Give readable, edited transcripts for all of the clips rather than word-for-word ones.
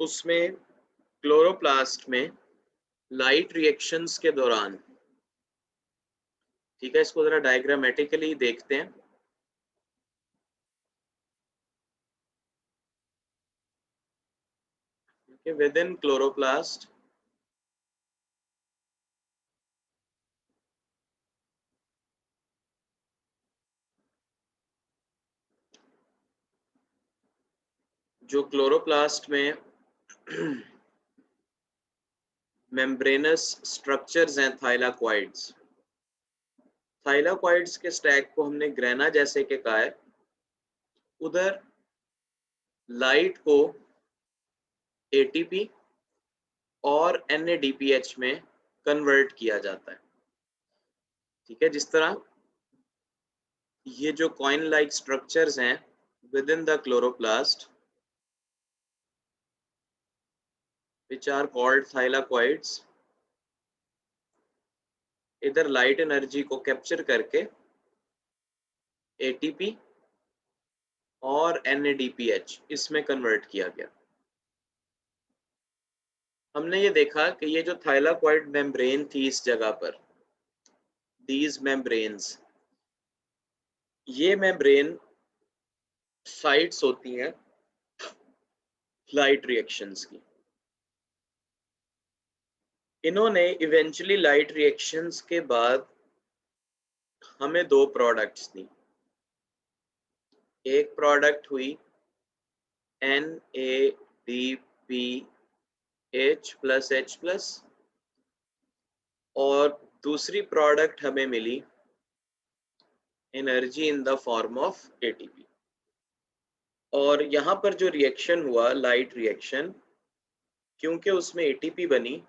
उसमें क्लोरोप्लास्ट में light reactions के दौरान, ठीक है, इसको जरा डायग्रामेटिकली देखते हैं। विद इन क्लोरोप्लास्ट जो क्लोरोप्लास्ट में मेम्ब्रेनस स्ट्रक्चर्स हैं थाइलाकॉइड्स, थाइलाकॉइड्स के स्टैक को हमने ग्रेना जैसे के कहा है। उधर लाइट को एटीपी और NADPH में कन्वर्ट किया जाता है। ठीक है, जिस तरह ये जो कॉइन लाइक स्ट्रक्चर्स हैं with in the chloroplast which are called thylakoids, इधर लाइट एनर्जी को कैप्चर करके ATP और NADPH इसमें कन्वर्ट किया गया। हमने ये देखा कि ये जो थाइलाकॉइड मेम्ब्रेन थी इस जगह पर, these membranes, ये मेम्ब्रेन साइट्स होती हैं लाइट रिएक्शंस की। इन्होंने इवेंचुअली लाइट रिएक्शंस के बाद हमें दो प्रोडक्ट्स दी। एक प्रोडक्ट हुई NADPH+H+ और दूसरी प्रोडक्ट हमें मिली energy in the form of ATP। और यहाँ पर जो रिएक्शन हुआ लाइट रिएक्शन, क्योंकि उसमें ATP बनी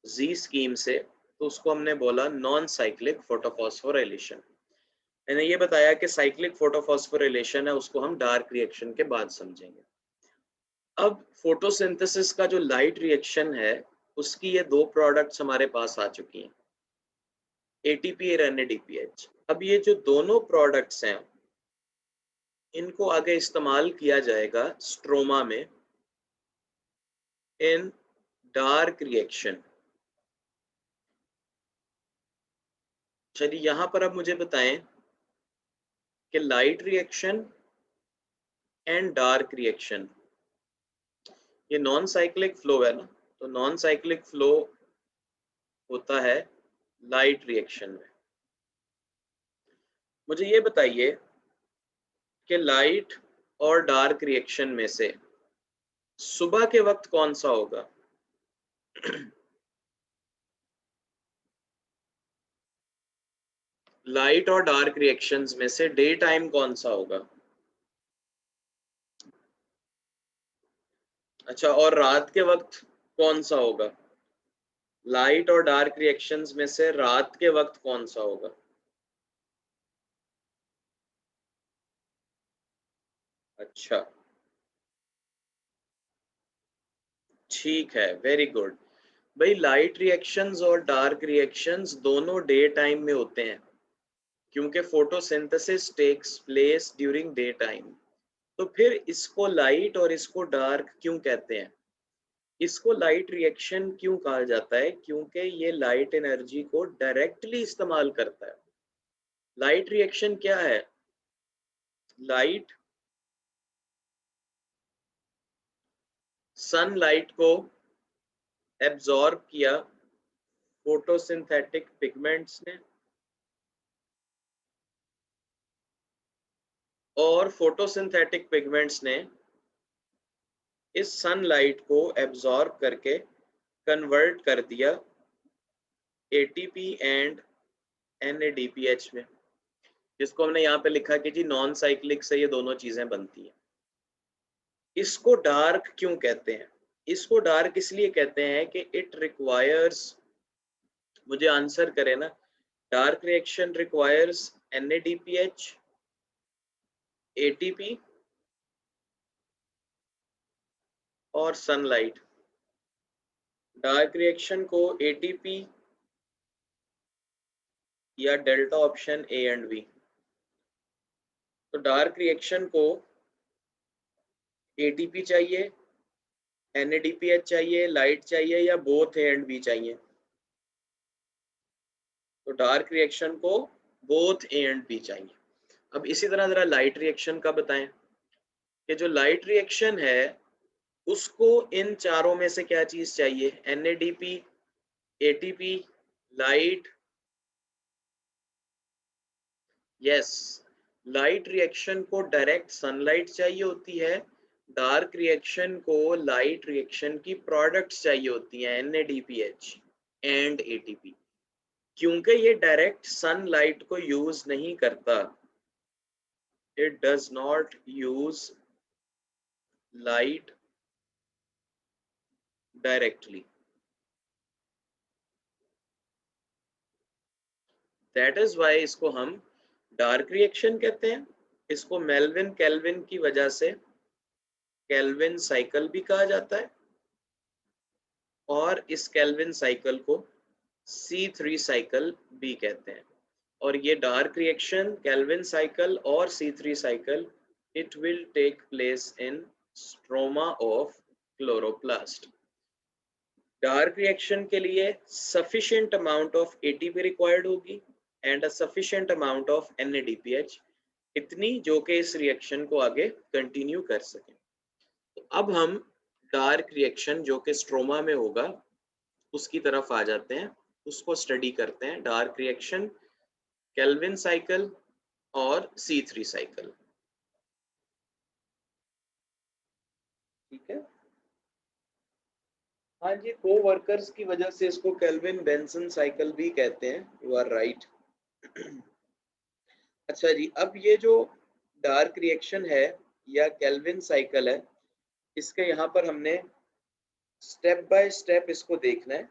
Z स्कीम से, तो उसको हमने बोला नॉन साइक्लिक फोटोफॉस्फोराइलेशन। मैंने ये बताया कि साइक्लिक फोटोफॉस्फोराइलेशन है उसको हम डार्क रिएक्शन के बाद समझेंगे। अब फोटोसिंथेसिस का जो लाइट रिएक्शन है उसकी ये दो प्रोडक्ट्स हमारे पास आ चुकी हैं, ATP और NADPH। अब ये जो दोनों प्रोडक्ट्स हैं इनको आगे इस्तेमाल किया जाएगा स्ट्रोमा में इन डार्क रिएक्शन। चलिए यहाँ पर अब मुझे बताएं कि light reaction and dark reaction, ये नॉन साइक्लिक फ्लो है ना, तो नॉन साइक्लिक फ्लो होता है लाइट रिएक्शन में। मुझे ये बताइए कि लाइट और डार्क रिएक्शन में से सुबह के वक्त कौन सा होगा? लाइट और डार्क रिएक्शंस में से डे टाइम कौन सा होगा? अच्छा, और रात के वक्त कौन सा होगा? लाइट और डार्क रिएक्शंस में से रात के वक्त कौन सा होगा? अच्छा, ठीक है, वेरी गुड। भाई लाइट रिएक्शंस और डार्क रिएक्शंस दोनों डे टाइम में होते हैं क्योंकि photosynthesis takes place during day time. तो फिर इसको लाइट और इसको डार्क क्यों कहते हैं? इसको लाइट रिएक्शन क्यों कहा जाता है? क्योंकि ये लाइट एनर्जी को डायरेक्टली इस्तेमाल करता है। लाइट रिएक्शन क्या है? लाइट सनलाइट को एब्जॉर्ब किया फोटोसिंथेटिक पिगमेंट्स ने, और फोटोसिंथेटिक पिगमेंट्स ने इस सनलाइट को एब्जॉर्ब करके कन्वर्ट कर दिया ATP एंड NADPH में, जिसको हमने यहाँ पे लिखा कि जी नॉन साइक्लिक से ये दोनों चीजें बनती हैं। इसको डार्क क्यों कहते हैं? इसको डार्क इसलिए कहते हैं कि इट रिक्वायर्स, मुझे आंसर करे ना, dark reaction requires NADPH, ATP और सनलाइट। डार्क रिएक्शन को ATP या delta option A and B। तो डार्क रिएक्शन को ATP चाहिए NADPH चाहिए, लाइट चाहिए, या बोथ ए एंड बी चाहिए? तो डार्क रिएक्शन को बोथ ए एंड बी चाहिए। अब इसी तरह जरा लाइट रिएक्शन का बताएं कि जो लाइट रिएक्शन है उसको इन चारों में से क्या चीज चाहिए? NADP, ATP, light. Yes, light reaction को डायरेक्ट सनलाइट चाहिए होती है, डार्क रिएक्शन को लाइट रिएक्शन की प्रोडक्ट्स चाहिए होती हैं, NADPH एंड ATP। क्योंकि ये डायरेक्ट सनलाइट को यूज नहीं करता, it does not use light directly, that is why इसको हम डार्क रिएक्शन कहते हैं। इसको मेल्विन केल्विन की वजह से केल्विन साइकिल भी कहा जाता है, और इस केल्विन साइकिल को C3 साइकिल भी कहते हैं। और ये डार्क रिएक्शन, केल्विन साइकिल और C3 cycle, it will take place in stroma of chloroplast. Dark reaction के लिए sufficient amount of ATP required होगी and a sufficient amount of NADPH, इतनी जो कि इस रिएक्शन को आगे कंटिन्यू कर सकें। तो अब हम डार्क रिएक्शन जो कि स्ट्रोमा में होगा उसकी तरफ आ जाते हैं, उसको स्टडी करते हैं। डार्क रिएक्शन, केल्विन साइकिल और C3 साइकिल। ठीक है, हाँ जी, को वर्कर्स की वजह से इसको केल्विन बेंसन साइकिल भी कहते हैं, यू आर राइट। अच्छा जी, अब ये जो डार्क रिएक्शन है या केल्विन साइकिल है, इसके यहाँ पर हमने स्टेप बाय स्टेप इसको देखना है।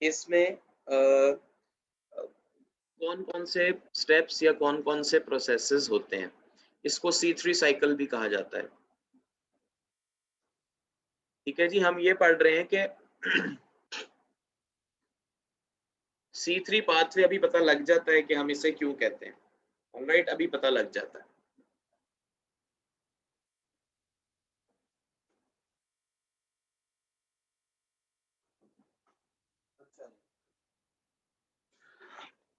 इसमें कौन कौन से स्टेप्स या कौन कौन से प्रोसेसेस होते हैं। इसको C3 साइकिल भी कहा जाता है। ठीक है जी, हम ये पढ़ रहे हैं कि C3 पाथवे अभी पता लग जाता है कि हम इसे क्यों कहते हैं। ऑलराइट, अभी पता लग जाता है।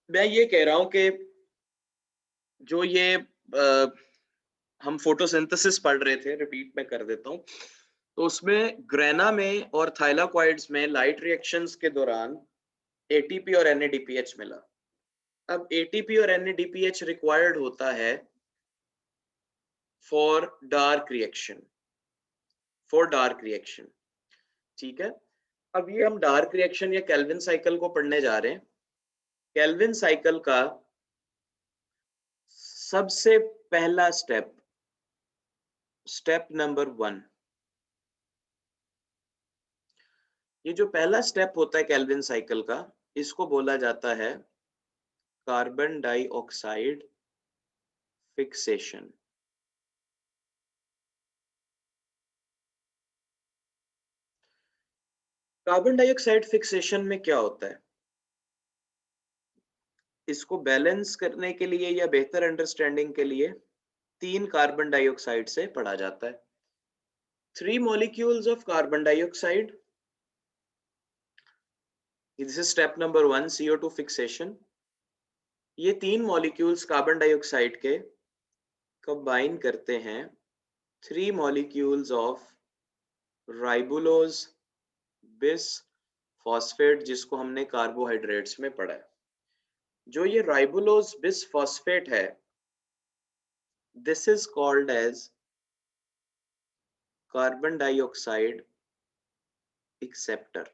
मैं ये कह रहा हूं कि जो ये हम फोटोसिंथेसिस पढ़ रहे थे, रिपीट में कर देता हूं, तो उसमें ग्रेना में और थाइलाकॉइड्स में लाइट रिएक्शंस के दौरान ATP और NADPH मिला। अब ATP और NADPH रिक्वायर्ड होता है फॉर डार्क रिएक्शन, ठीक है। अब ये हम डार्क रिएक्शन या केल्विन साइकिल को पढ़ने जा रहे हैं। केल्विन साइकिल का सबसे पहला स्टेप नंबर 1, ये जो पहला स्टेप होता है केल्विन साइकिल का, इसको बोला जाता है carbon dioxide fixation. Carbon dioxide fixation में क्या होता है, इसको बैलेंस करने के लिए या बेहतर अंडरस्टैंडिंग के लिए 3 कार्बन डाइऑक्साइड से पढ़ा जाता है। 3 molecules of carbon dioxide, this is step number 1, CO2 fixation। ये 3 मॉलिक्यूल्स कार्बन डाइऑक्साइड के कंबाइन करते हैं 3 molecules of ribulose bis phosphate, जिसको हमने कार्बोहाइड्रेट्स में पढ़ा है। जो ये राइबुलोज बिस फॉस्फेट है, this is called as carbon dioxide acceptor.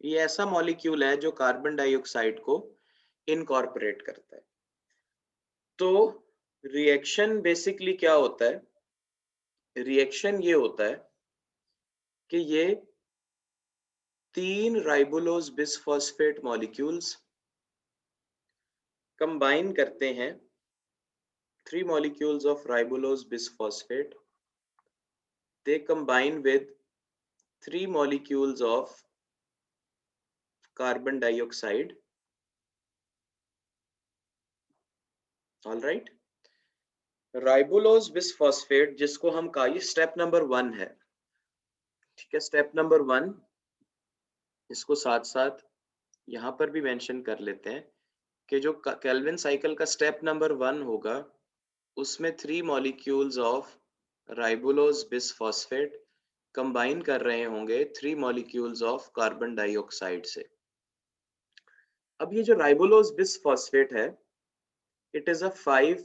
ये ऐसा मॉलिक्यूल है जो कार्बन डाइऑक्साइड को इनकॉर्पोरेट करता है। तो रिएक्शन बेसिकली क्या होता है, रिएक्शन ये होता है कि ये 3 राइबुलोज बिसफॉस्फेट मॉलिक्यूल्स कंबाइन करते हैं 3 molecules of ribulose bisphosphate, they combine with 3 molecules of carbon dioxide, all right। राइबोलोज bisphosphate जिसको हम कहा, ये स्टेप नंबर 1 है, ठीक है। स्टेप नंबर 1 इसको साथ साथ यहाँ पर भी मेंशन कर लेते हैं कि जो केल्विन साइकिल का स्टेप नंबर 1 होगा उसमें 3 मॉलिक्यूल्स ऑफ राइबोलोज बिसफॉस्फेट कंबाइन कर रहे होंगे 3 मॉलिक्यूल्स ऑफ कार्बन डाइऑक्साइड से। अब ये जो राइबोलोज बिसफॉस्फेट है, it is a 5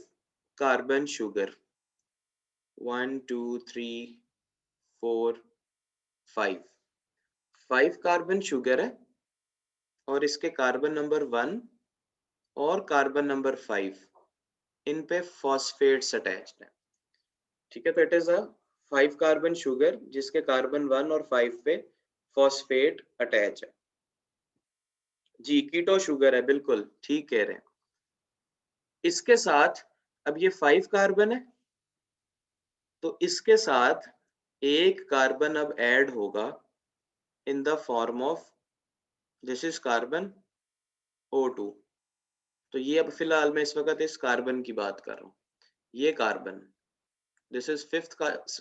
carbon sugar, 1 2 3 4 5 carbon sugar है और इसके कार्बन नंबर 1 और कार्बन नंबर 5 इन पे फॉस्फेट्स अटैच्ड है, ठीक है। तो it is a 5 carbon sugar जिसके कार्बन 1 और 5 पे फॉस्फेट अटैच है। जी, कीटो शुगर है, बिल्कुल ठीक कह रहे हैं। इसके साथ अब ये 5 कार्बन है तो इसके साथ एक कार्बन अब ऐड होगा इन the form of, this is carbon O2। तो ये अब फिलहाल मैं इस वक्त इस कार्बन की बात कर रहा हूँ, ये carbon, this is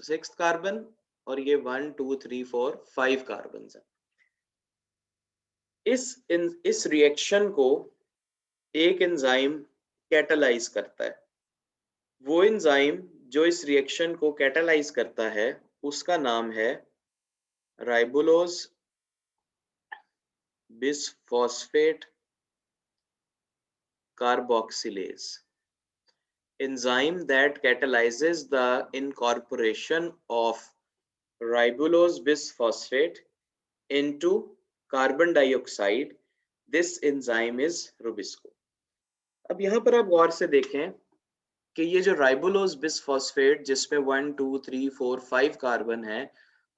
6th carbon और ये 1 2 3 4 5 कार्बन है। इस रिएक्शन को एक एंजाइम कैटालाइज करता है। वो एंजाइम जो इस रिएक्शन को कैटालाइज करता है उसका नाम है राइबोलोज bisphosphate carboxylase, enzyme that catalyzes the incorporation of ribulose bisphosphate into carbon dioxide. This enzyme is Rubisco. अब यहाँ पर आप गौर से देखें कि ये जो राइबोलोज बिसफॉस्फेट जिसमें 1 2 3 4 5 कार्बन है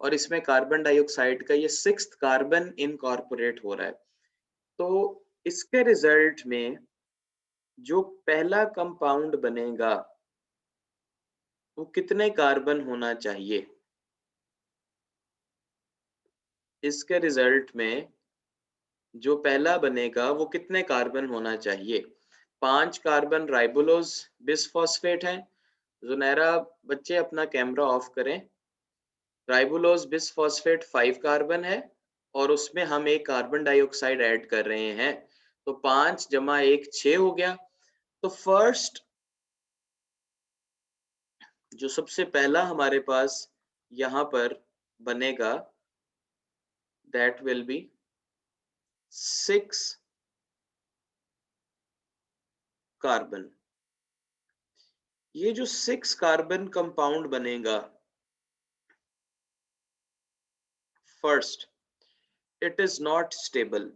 और इसमें कार्बन डाइऑक्साइड का ये 6th कार्बन इनकॉर्पोरेट हो रहा है, तो इसके रिजल्ट में जो पहला कंपाउंड बनेगा वो कितने कार्बन होना चाहिए? इसके रिजल्ट में जो पहला बनेगा वो कितने कार्बन होना चाहिए? 5 कार्बन राइबोलोज बिसफॉस्फेट है। जुनैरा बच्चे अपना कैमरा ऑफ करें। राइबोलोज बिसफॉस्फेट 5 कार्बन है और उसमें हम एक कार्बन डाइऑक्साइड ऐड कर रहे हैं, तो 5 जमा 1 6 हो गया। तो फर्स्ट जो सबसे पहला हमारे पास यहाँ पर बनेगा that will be 6 कार्बन। ये जो 6 कार्बन कंपाउंड बनेगा, first it is not stable,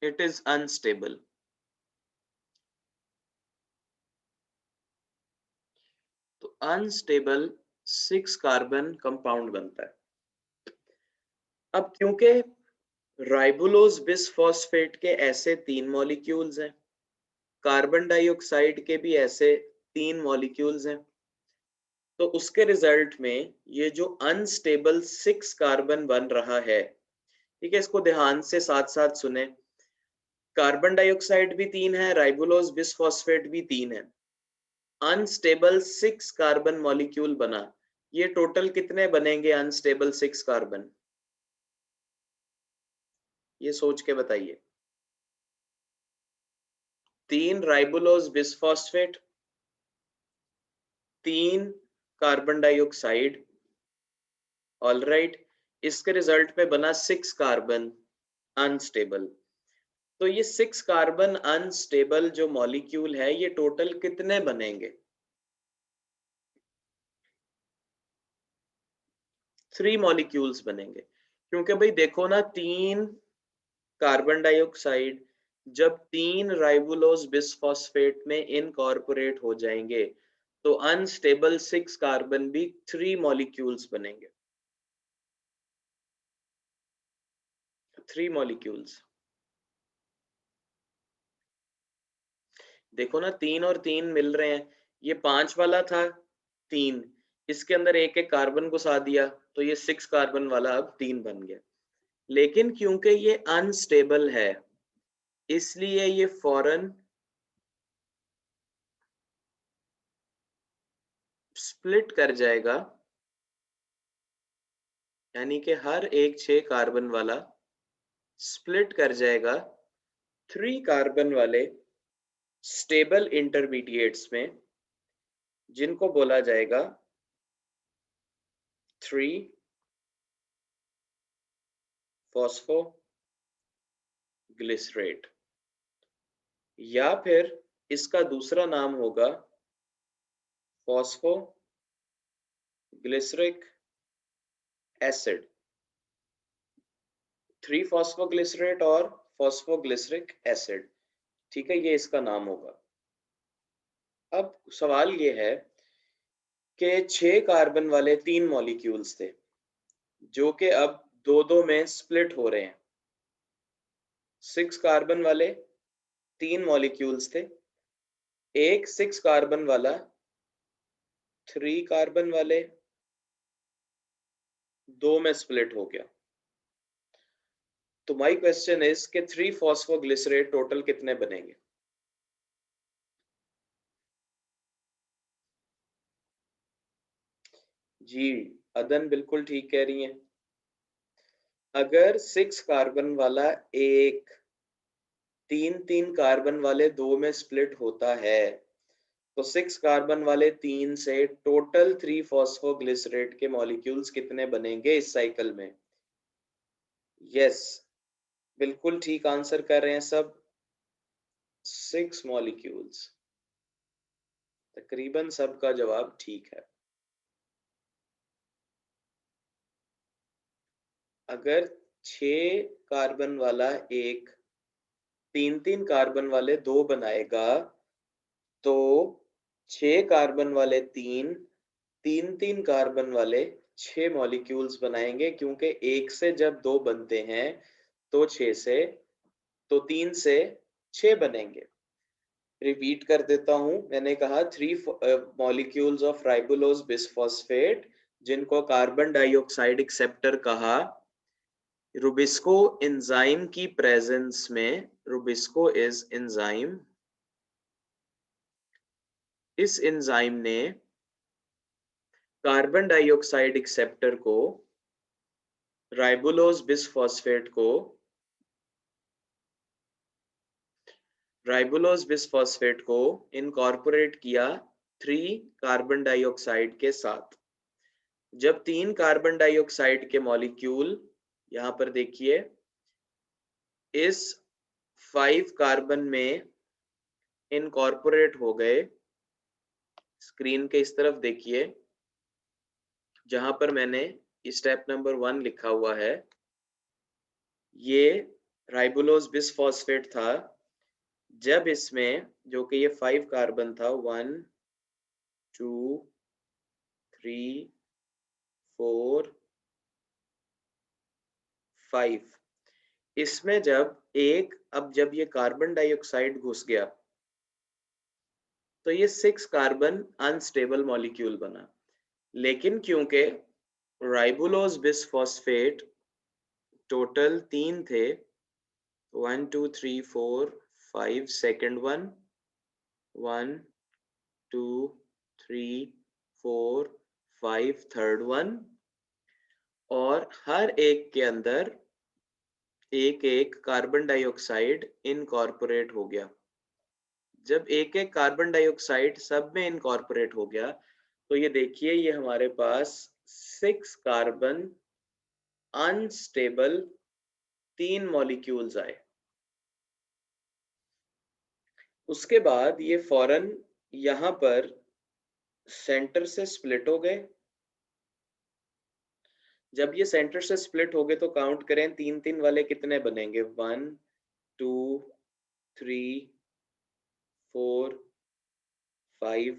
it is unstable. तो अनस्टेबल 6 कार्बन कंपाउंड बनता है। अब क्योंकि राइबोलोज बिसफॉस्फेट के ऐसे 3 मॉलिक्यूल्स हैं, कार्बन डाइऑक्साइड के भी ऐसे 3 मॉलिक्यूल्स हैं, तो उसके रिजल्ट में ये जो अनस्टेबल 6 कार्बन बन रहा है, ठीक है, इसको ध्यान से साथ साथ सुने। कार्बन डाइऑक्साइड भी 3 है, राइबोलोज बिसफॉस्फेट भी 3 है, अनस्टेबल 6 कार्बन मॉलिक्यूल बना। ये टोटल कितने बनेंगे अनस्टेबल 6 कार्बन? ये सोच के बताइए। 3 राइबोलोज बिसफॉस्फेट, 3 कार्बन डाइऑक्साइड, ऑलराइट, इसके रिजल्ट में बना 6 कार्बन अनस्टेबल। तो ये 6 कार्बन अनस्टेबल जो मॉलिक्यूल है ये टोटल कितने बनेंगे? 3 मॉलिक्यूल्स बनेंगे। क्योंकि भाई देखो ना, 3 कार्बन डाइऑक्साइड जब 3 राइबोलोज बिसफॉस्फेट में इनकॉर्पोरेट हो जाएंगे तो अनस्टेबल 6 कार्बन भी 3 मॉलिक्यूल्स बनेंगे, 3 मॉलिक्यूल्स। देखो ना, 3 और 3 मिल रहे हैं, ये 5 वाला था 3, इसके अंदर एक एक कार्बन घुसा दिया तो ये 6 कार्बन वाला अब 3 बन गया। लेकिन क्योंकि ये अनस्टेबल है इसलिए ये फौरन स्प्लिट कर जाएगा, यानी कि हर एक 6 कार्बन वाला स्प्लिट कर जाएगा 3 कार्बन वाले स्टेबल इंटरमीडिएट्स में, जिनको बोला जाएगा 3 फॉस्फोग्लिसरेट, या फिर इसका दूसरा नाम होगा फॉस्फोग्लिसरिक एसिड। 3 फॉस्फोग्लिसरेट और फॉस्फोग्लिसरिक एसिड, ठीक है, ये इसका नाम होगा। अब सवाल ये है कि 6 कार्बन वाले 3 मॉलिक्यूल्स थे जो कि अब 2-2 में स्प्लिट हो रहे हैं। 6 कार्बन वाले 3 मॉलिक्यूल्स थे, एक 6 कार्बन वाला 3 कार्बन वाले 2 में स्प्लिट हो गया। तो माय क्वेश्चन इज कि 3 फॉस्फोग्लिसरेट टोटल कितने बनेंगे? जी, अदन बिल्कुल ठीक कह रही हैं। अगर 6 कार्बन वाला एक 3-3 कार्बन वाले 2 में स्प्लिट होता है, तो 6 कार्बन वाले 3 से टोटल 3 फॉस्फोग्लिसरेट के मॉलिक्यूल्स कितने बनेंगे इस साइकिल में? यस, बिल्कुल ठीक आंसर कर रहे हैं सब, 6 मॉलिक्यूल्स। तकरीबन सबका जवाब ठीक है। अगर 6 कार्बन वाला एक 3-3 कार्बन वाले 2 बनाएगा, तो 6 कार्बन वाले 3-3 कार्बन वाले 6 मॉलिक्यूल्स बनाएंगे, क्योंकि एक से जब 2 बनते हैं तो 6 से, तो 3 से 6 बनेंगे। रिपीट कर देता हूं, मैंने कहा 3 मॉलिक्यूल्स ऑफ राइबोलोज बिसफॉस्फेट, जिनको कार्बन डाइऑक्साइड एक्सेप्टर कहा, रुबिस्को एंजाइम की प्रेजेंस में, रुबिस्को इज एंजाइम, इस एंजाइम ने कार्बन डाइऑक्साइड एक्सेप्टर को, राइबोलोज बिसफॉस्फेट को, राइबोलोज बिसफॉस्फेट को इनकॉर्पोरेट किया 3 कार्बन डाइऑक्साइड के साथ। जब 3 कार्बन डाइऑक्साइड के मॉलिक्यूल, यहां पर देखिए, इस 5 कार्बन में इनकॉर्पोरेट हो गए, स्क्रीन के इस तरफ देखिए जहां पर मैंने स्टेप नंबर 1 लिखा हुआ है, ये राइबोलोज बिसफॉस्फेट था। जब इसमें, जो कि ये 5 कार्बन था, 1 2 3 4 5, इसमें जब ये कार्बन डाइऑक्साइड घुस गया, तो ये 6 कार्बन अनस्टेबल मॉलिक्यूल बना। लेकिन क्योंकि राइबोलोज बिसफॉस्फेट टोटल 3 थे, 1 2 3 4 5, सेकेंड 1 1 2 3 4 5, थर्ड 1, और हर एक के अंदर एक एक कार्बन डाइऑक्साइड इनकॉर्पोरेट हो गया। जब एक एक कार्बन डाइऑक्साइड सब में इनकॉर्पोरेट हो गया, तो ये देखिए, ये हमारे पास 6 कार्बन अनस्टेबल 3 मॉलिक्यूल्स आए। उसके बाद ये फौरन यहां पर सेंटर से स्प्लिट हो गए। जब ये सेंटर से स्प्लिट हो गए तो काउंट करें, 3-3 वाले कितने बनेंगे? 1 2 3 4 5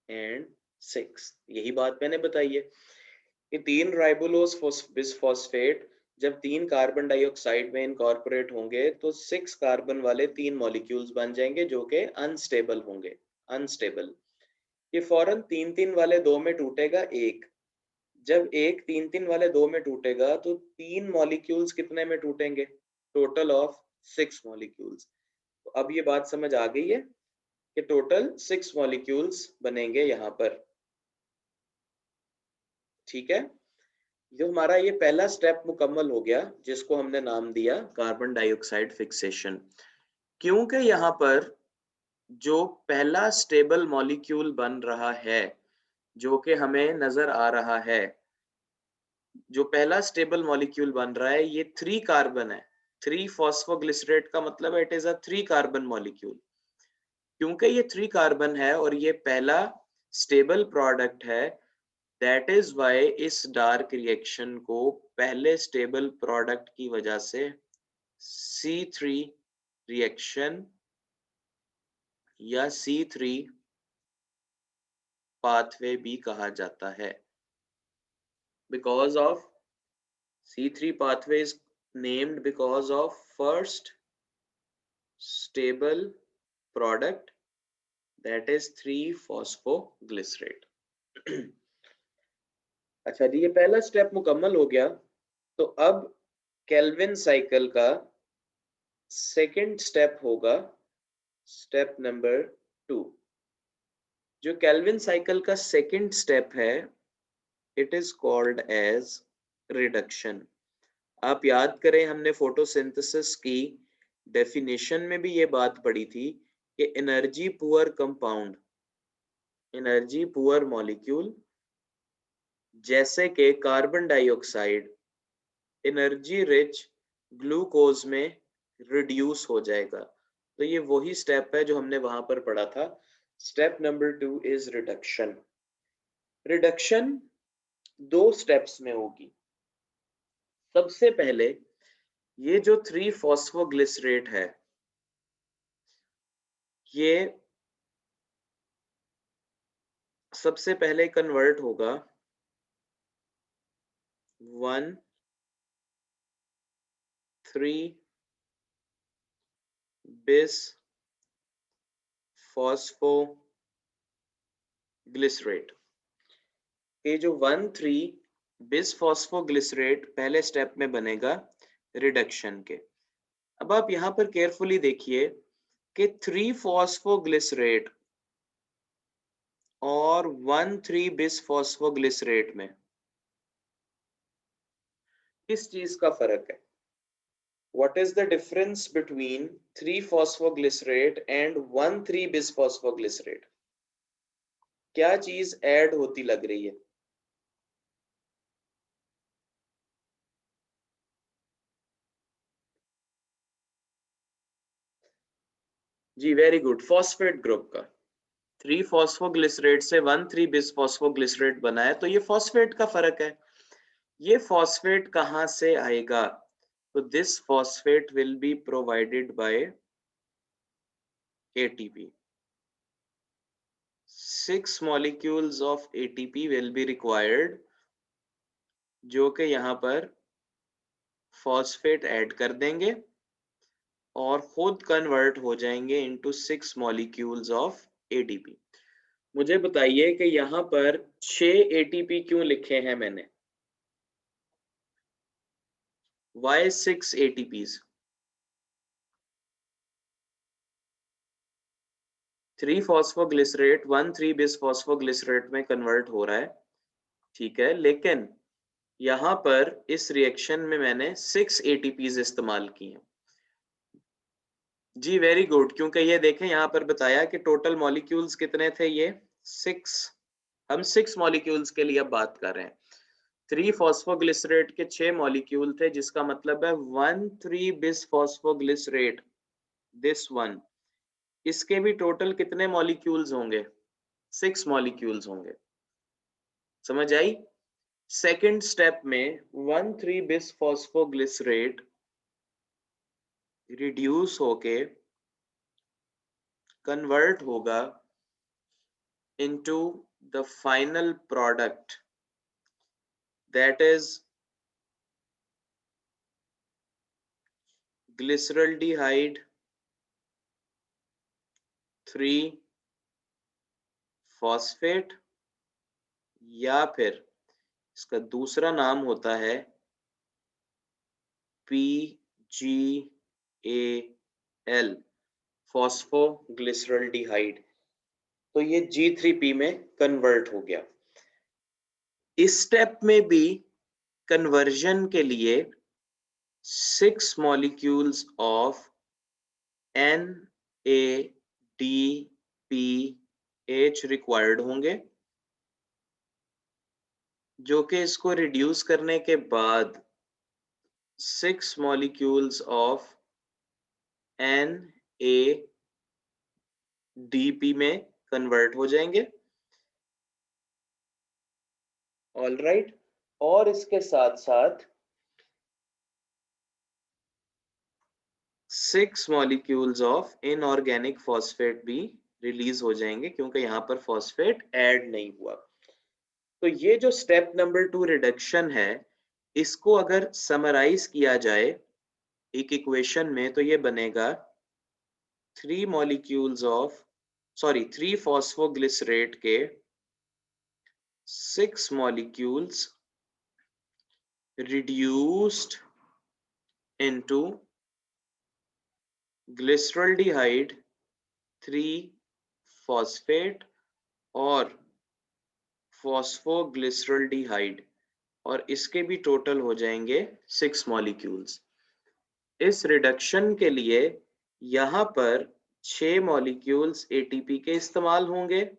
एंड 6। यही बात मैंने बताई है कि 3 राइबोलोज बिसफॉस्फेट जब 3 कार्बन डाइऑक्साइड में इनकॉर्पोरेट होंगे, तो 6 कार्बन वाले 3 मॉलिक्यूल्स बन जाएंगे जो कि अनस्टेबल होंगे, अनस्टेबल। ये फौरन 3-3 वाले 2 में टूटेगा एक। जब एक 3-3 वाले 2 में टूटेगा, तो 3 मॉलिक्यूल्स कितने में टूटेंगे? Total of 6 molecules. तो अब ये बात समझ आ गई है कि टोटल 6 मॉलिक्यूल्स बनेंगे यहाँ पर। ठीक है, जो हमारा ये पहला स्टेप मुकम्मल हो गया, जिसको हमने नाम दिया कार्बन डाइऑक्साइड फिक्सेशन। क्योंकि यहाँ पर जो पहला स्टेबल मॉलिक्यूल बन रहा है, जो कि हमें नजर आ रहा है, जो पहला स्टेबल मॉलिक्यूल बन रहा है ये 3 कार्बन है। 3 फॉस्फोग्लिसरेट का मतलब है it is a 3 carbon molecule. क्योंकि ये 3 कार्बन है और ये पहला स्टेबल प्रोडक्ट है, दैट इज वाई इस डार्क रिएक्शन को पहले स्टेबल प्रोडक्ट की वजह से C3 रिएक्शन या C3 पाथवे भी कहा जाता है। Because of C3 pathway is named because of first stable product, that is 3-phosphoglycerate। अच्छा जी, ये पहला स्टेप मुकम्मल हो गया, तो अब केल्विन साइकिल का सेकंड स्टेप होगा, स्टेप नंबर 2। जो केल्विन साइकिल का सेकंड स्टेप है, it is called as reduction. आप याद करें, हमने फोटोसिंथेसिस की डेफिनेशन में भी ये बात पढ़ी थी कि energy poor compound, energy poor molecule जैसे कि carbon dioxide energy rich glucose में रिड्यूस हो जाएगा। तो ये वही स्टेप है जो हमने वहां पर पढ़ा था। Step number 2 is reduction. Reduction 2 steps में होगी। सबसे पहले ये जो 3-फॉस्फोग्लिसरेट है, ये सबसे पहले कन्वर्ट होगा 1,3-बिस फॉस्फोग्लिसरेट। ये जो 1,3-बिस फॉस्फोग्लिसरेट पहले स्टेप में बनेगा रिडक्शन के। अब आप यहां पर केयरफुली देखिए कि 3-फॉस्फोग्लिसरेट और 1,3-बिस फॉस्फोग्लिसरेट में किस चीज का फर्क है? What is the difference between 3-phosphoglycerate and 1,3-bis phosphoglycerate? क्या चीज ऐड होती लग रही है? जी वेरी गुड, फॉस्फेट ग्रुप का। 3-फॉस्फोग्लिसरेट से 1,3-बिस फॉस्फोग्लिसरेट बना है, तो ये फॉस्फेट का फर्क है। ये फॉस्फेट कहां से आएगा? तो this phosphate will be provided by ATP। 6 molecules of ATP will be required, जो कि यहाँ पर फॉस्फेट ऐड कर देंगे और खुद कन्वर्ट हो जाएंगे इनटू 6 molecules of ATP। मुझे बताइए कि यहाँ पर 6 ATP क्यों लिखे हैं मैंने? Why 6 ATPs? 3-phosphoglycerate 1,3-bis phosphoglycerate में कन्वर्ट हो रहा है, ठीक है, लेकिन यहाँ पर इस रिएक्शन में मैंने 6 ATPs इस्तेमाल की हैं। जी वेरी गुड, क्योंकि ये देखें यहाँ पर बताया कि टोटल मॉलिक्यूल्स कितने थे, ये 6। हम 6 मॉलिक्यूल्स के लिए अब बात कर रहे हैं। 3-फॉस्फोग्लिसरेट के 6 मॉलिक्यूल थे, जिसका मतलब है 1,3-बिस फॉस्फोग्लिसरेट, दिस वन, इसके भी टोटल कितने मॉलिक्यूल्स होंगे? 6 मॉलिक्यूल्स होंगे। समझ आई? सेकंड स्टेप में 1,3-बिस फॉस्फोग्लिसरेट रिड्यूस होके कन्वर्ट होगा into the final product, that is glyceraldehyde 3-phosphate, या फिर इसका दूसरा नाम होता है PGAL, फॉस्फोग्लिसरल्डिहाइड। तो ये G3P में कन्वर्ट हो गया। इस स्टेप में भी कन्वर्जन के लिए 6 मॉलिक्यूल्स ऑफ NADPH रिक्वायर्ड होंगे, जो कि इसको रिड्यूस करने के बाद 6 मॉलिक्यूल्स ऑफ NADP में कन्वर्ट हो जाएंगे। ऑल राइट, और इसके साथ साथ 6 मॉलिक्यूल्स ऑफ इनऑर्गेनिक फॉस्फेट भी रिलीज हो जाएंगे, क्योंकि यहाँ पर फॉस्फेट ऐड नहीं हुआ। तो ये जो स्टेप नंबर 2 रिडक्शन है, इसको अगर समराइज किया जाए एक इक्वेशन में, तो ये बनेगा 3 फॉस्फोग्लिसरेट के 6 molecules reduced into glyceraldehyde 3-phosphate और फॉस्फोग्लिसरल्डिहाइड, और इसके भी टोटल हो जाएंगे 6 मॉलिक्यूल्स। इस रिडक्शन के लिए यहाँ पर 6 मॉलिक्यूल्स ATP के इस्तेमाल होंगे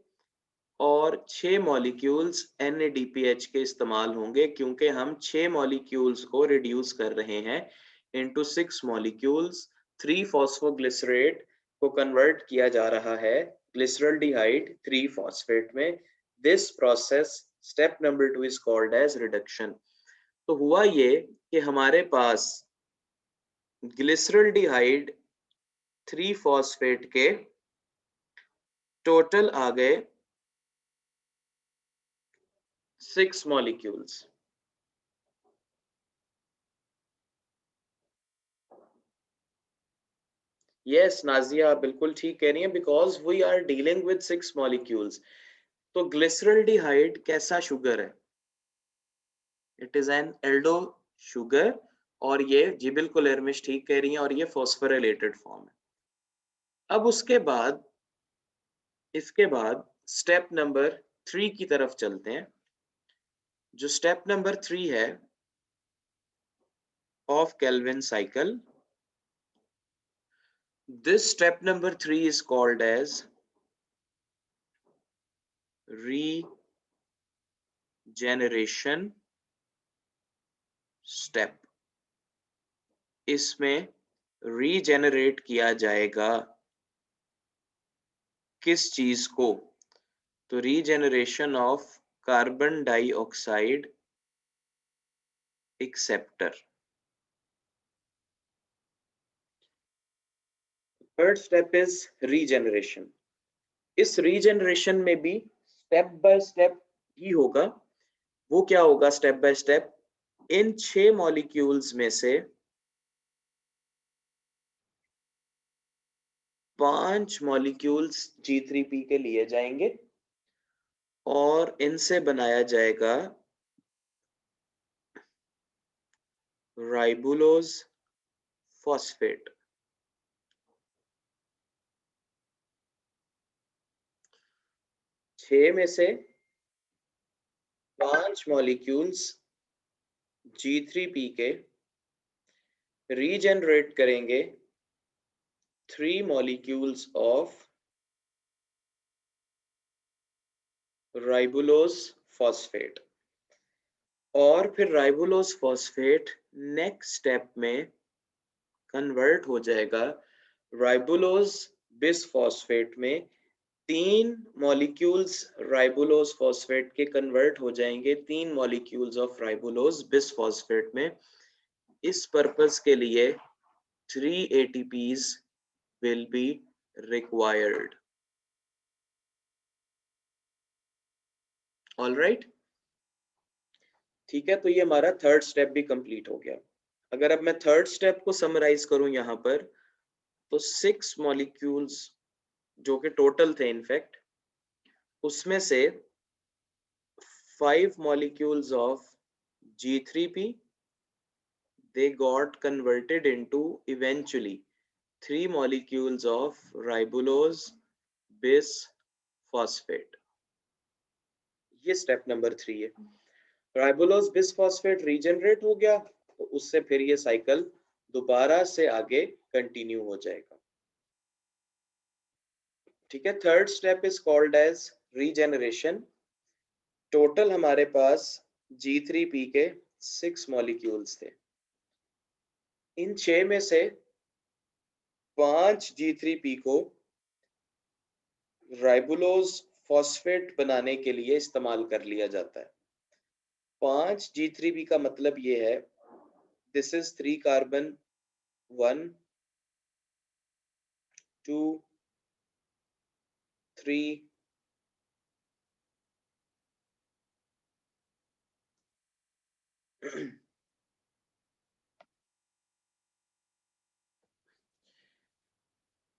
और 6 मॉलिक्यूल्स NADPH के इस्तेमाल होंगे, क्योंकि हम 6 मॉलिक्यूल्स को रिड्यूस कर रहे हैं इनटू 6 मॉलिक्यूल्स। 3-फॉस्फोग्लिसरेट को कन्वर्ट किया जा रहा है ग्लिसरल्डिहाइड 3-फॉस्फेट में। This process step number 2 is called as reduction. तो हुआ ये कि हमारे पास ग्लिसरल्डिहाइड 3-फॉस्फेट के टोटल आ गए 6 molecules. Yes, नाजिया आप बिल्कुल ठीक कह रही हैं, because we are dealing with 6 molecules. तो ग्लिसरल्डिहाइड कैसा शुगर है? It is an aldo sugar, और ये जी बिल्कुल एरमिश ठीक कह रही हैं, और ये फॉस्फोराइलेटेड फॉर्म है। अब इसके बाद स्टेप नंबर 3 की तरफ चलते हैं। जो स्टेप नंबर 3 है of Calvin cycle, this step number 3 is called as regeneration step. इसमें रीजेनरेट किया जाएगा किस चीज को? तो regeneration of carbon dioxide acceptor. Third step is regeneration. इस रीजेनरेशन में भी स्टेप बाय स्टेप ही होगा। वो क्या होगा step by step? In 6 molecules में से 5 मॉलिक्यूल्स G3P के लिए जाएंगे और इनसे बनाया जाएगा राइबुलोज फॉस्फेट। छह में से 5 मॉलिक्यूल्स G3P के रीजेनरेट करेंगे 3 मॉलिक्यूल्स ऑफ राइबुलोज फॉस्फेट, और फिर राइबुलोज फॉस्फेट नेक्स्ट स्टेप में कन्वर्ट हो जाएगा राइबुलोज बिसफॉस्फेट में। 3 मॉलिक्यूल्स राइबुलोज फॉस्फेट के कन्वर्ट हो जाएंगे 3 मॉलिक्यूल्स ऑफ राइबुलोज बिसफॉस्फेट में। इस पर्पस के लिए 3 ATPs will be required. All right? ठीक है, तो ये हमारा थर्ड स्टेप भी कंप्लीट हो गया। अगर अब मैं थर्ड स्टेप को समराइज करूं यहाँ पर, तो 6 मॉलिक्यूल्स जो कि टोटल थे इनफैक्ट, उसमें से 5 molecules of G3P, they got converted into eventually 3 molecules of ribulose bis phosphate. ये स्टेप नंबर 3 है। राइबोलोज बिसफॉस्फेट रीजनरेट हो गया तो उससे फिर ये साइकिल दोबारा से आगे कंटिन्यू हो जाएगा। ठीक है, third step is called as regeneration. Total हमारे पास G3P के 6 मॉलिक्यूल्स थे। इन 6 में से 5 G3P को राइबोलोज फॉस्फेट बनाने के लिए इस्तेमाल कर लिया जाता है। 5 G3P का मतलब ये है, दिस इज 3 कार्बन 1 2 3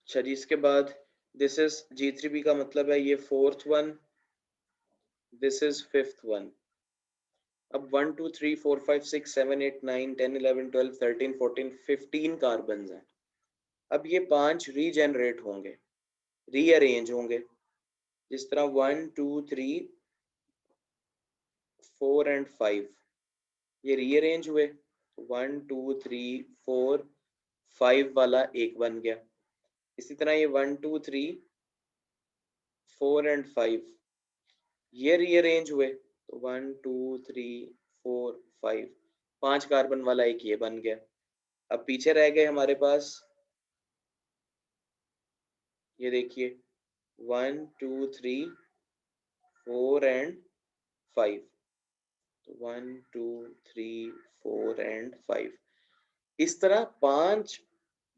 अच्छा जी, इसके बाद दिस इज G3P का मतलब है ये 4th one, this is 5th one. अब 1 2 3 4 5 6 7 8 9 10 11 12 13 14 15 कार्बन हैं। अब ये 5 रीजेनरेट होंगे, रीअरेंज होंगे, जिस तरह 1 2 3 4 एंड 5 ये रीअरेंज हुए, 1 2 3 4 5 वाला एक बन गया। इसी तरह ये 1 2 3 4 एंड 5 ये रीअरेंज हुए, तो 1 2 3 4 5 5 कार्बन वाला एक ये बन गया। अब पीछे रह गए हमारे पास, ये देखिए 1 2 3 4 एंड 5, तो 1 2 3 4 एंड 5। इस तरह 5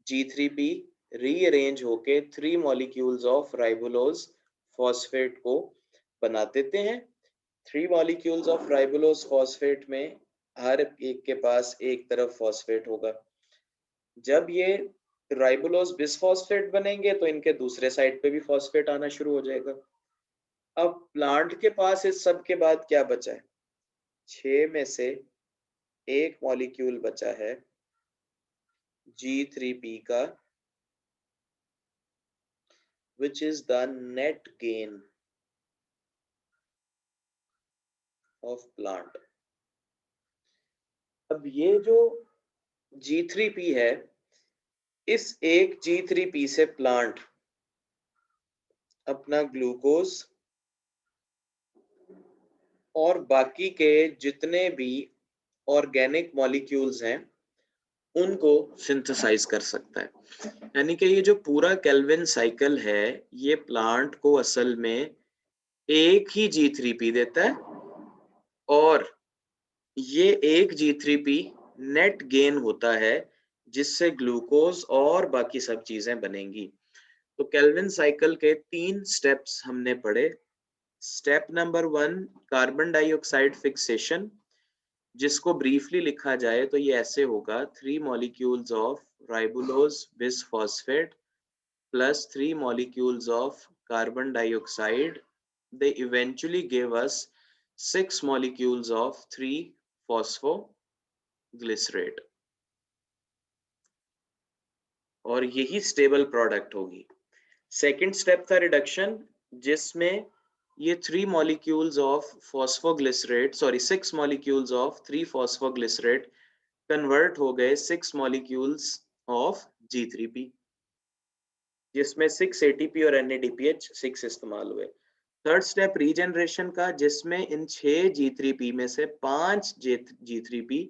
G3P रीअरेंज होके 3 मॉलिक्यूल्स ऑफ राइबोलोज फॉस्फेट को बना देते हैं। 3 मॉलिक्यूल्स ऑफ राइबोलोज फॉस्फेट में हर एक के पास एक तरफ फॉस्फेट होगा। जब ये राइबोलोज बिसफॉस्फेट बनेंगे तो इनके दूसरे साइड पे भी फॉस्फेट आना शुरू हो जाएगा। अब प्लांट के पास इस सब के बाद क्या बचा है? 6 में से एक मॉलिक्यूल बचा है G3P का, which is the net gain of plant। अब ये जो G3P है, इस एक G3P से प्लांट अपना ग्लूकोज और बाकी के जितने भी ऑर्गेनिक मॉलिक्यूल्स हैं उनको सिंथेसाइज कर सकता है। यानी कि ये जो पूरा केल्विन साइकिल है, ये प्लांट को असल में एक ही G3P देता है और ये एक G3P नेट गेन होता है, जिससे ग्लूकोज और बाकी सब चीजें बनेंगी। तो केल्विन साइकिल के 3 स्टेप्स हमने पढ़े। Step number 1 carbon dioxide fixation, जिसको ब्रीफली लिखा जाए तो ये ऐसे होगा, 3 molecules of राइबोलोज bisphosphate plus 3 molecules of carbon dioxide, they eventually gave us 6 molecules of 3-phosphoglycerate और यही स्टेबल प्रोडक्ट होगी। सेकेंड स्टेप था रिडक्शन, जिसमें ये 3 molecules of phosphoglycerate, sorry 6 molecules of 3-phosphoglycerate convert हो गए 6 molecules of G3P, जिसमें 6 ATP और NADPH 6 इस्तेमाल हुए। थर्ड स्टेप रीजनरेशन का, जिसमें इन 6 G3P में से 5 G3P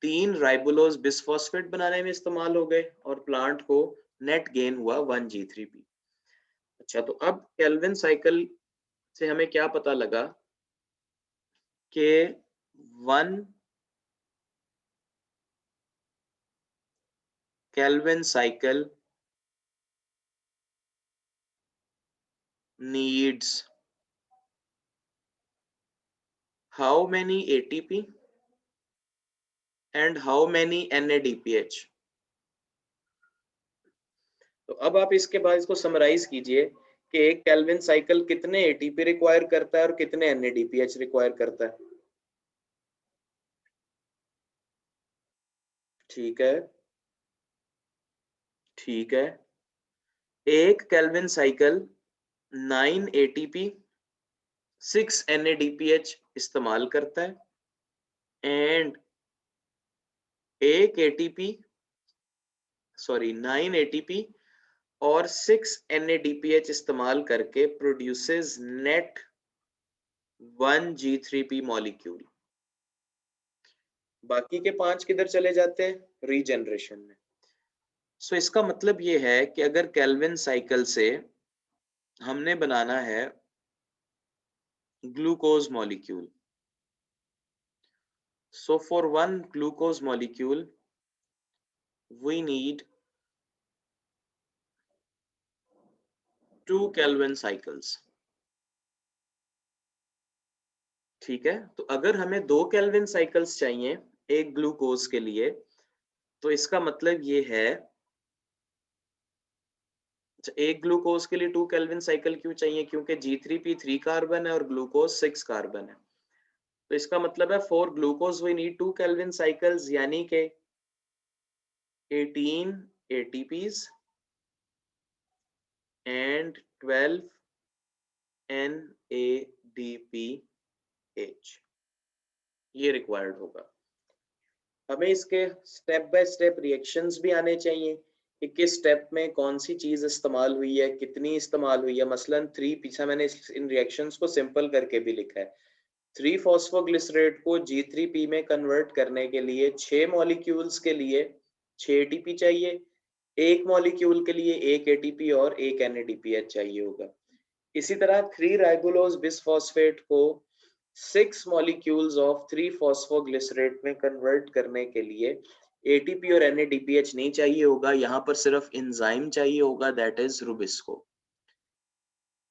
3 राइबोलोज बिसफॉस्फेट बनाने में इस्तेमाल हो गए और प्लांट को नेट गेन हुआ 1 G3P। अच्छा, तो अब केल्विन साइकिल से हमें क्या पता लगा कि 1 Calvin cycle needs how many ATP and how many NADPH। तो अब आप इसके बाद इसको समराइज कीजिए कि एक केल्विन साइकिल कितने एटीपी रिक्वायर करता है और कितने एनएडीपीएच रिक्वायर करता है। ठीक है, ठीक है, एक केल्विन साइकिल 9 एटीपी 6 NADPH इस्तेमाल करता है एंड एक एटीपी, सॉरी 9 एटीपी और 6 NADPH इस्तेमाल करके प्रोड्यूसेस नेट 1 G3P मॉलिक्यूल। बाकी के 5 किधर चले जाते हैं? रीजनरेशन में। सो इसका मतलब ये है कि अगर केल्विन साइकिल से हमने बनाना है glucose molecule, so for one glucose molecule we need 2 Kelvin cycles। ठीक है, तो अगर हमें 2 केल्विन साइकिल्स चाहिए एक ग्लूकोज के लिए, तो इसका मतलब ये है, एक ग्लूकोज के लिए 2 केल्विन साइकिल क्यों चाहिए? क्योंकि G3P 3 कार्बन है और ग्लूकोज 6 कार्बन है। तो इसका मतलब है for glucose we need 2 Calvin cycles, यानी कि 18 ATPs एंड 12 NADPH, ये रिक्वायर्ड होगा। हमें इसके स्टेप बाय स्टेप रिएक्शंस भी आने चाहिए कि किस स्टेप में कौन सी चीज इस्तेमाल हुई है, कितनी इस्तेमाल हुई है। मसलन 3 पीछे मैंने इन रिएक्शंस को सिंपल करके भी लिखा है। 3 फॉस्फोग्लिसरेट को G3P में कन्वर्ट करने के लिए 6 मॉलिक्यूल्स के लिए 6 ATP चाहिए, एक मॉलिक्यूल के लिए 1 ATP और 1 NADPH चाहिए होगा। इसी तरह 3 राइबोलोज बिसफॉस्फेट को 6 मॉलिक्यूल्स ऑफ 3 फॉस्फोग्लिसरेट में कन्वर्ट करने के लिए ATP और NADPH नहीं चाहिए होगा, यहाँ पर सिर्फ एंजाइम चाहिए होगा, दैट इज रुबिस्को।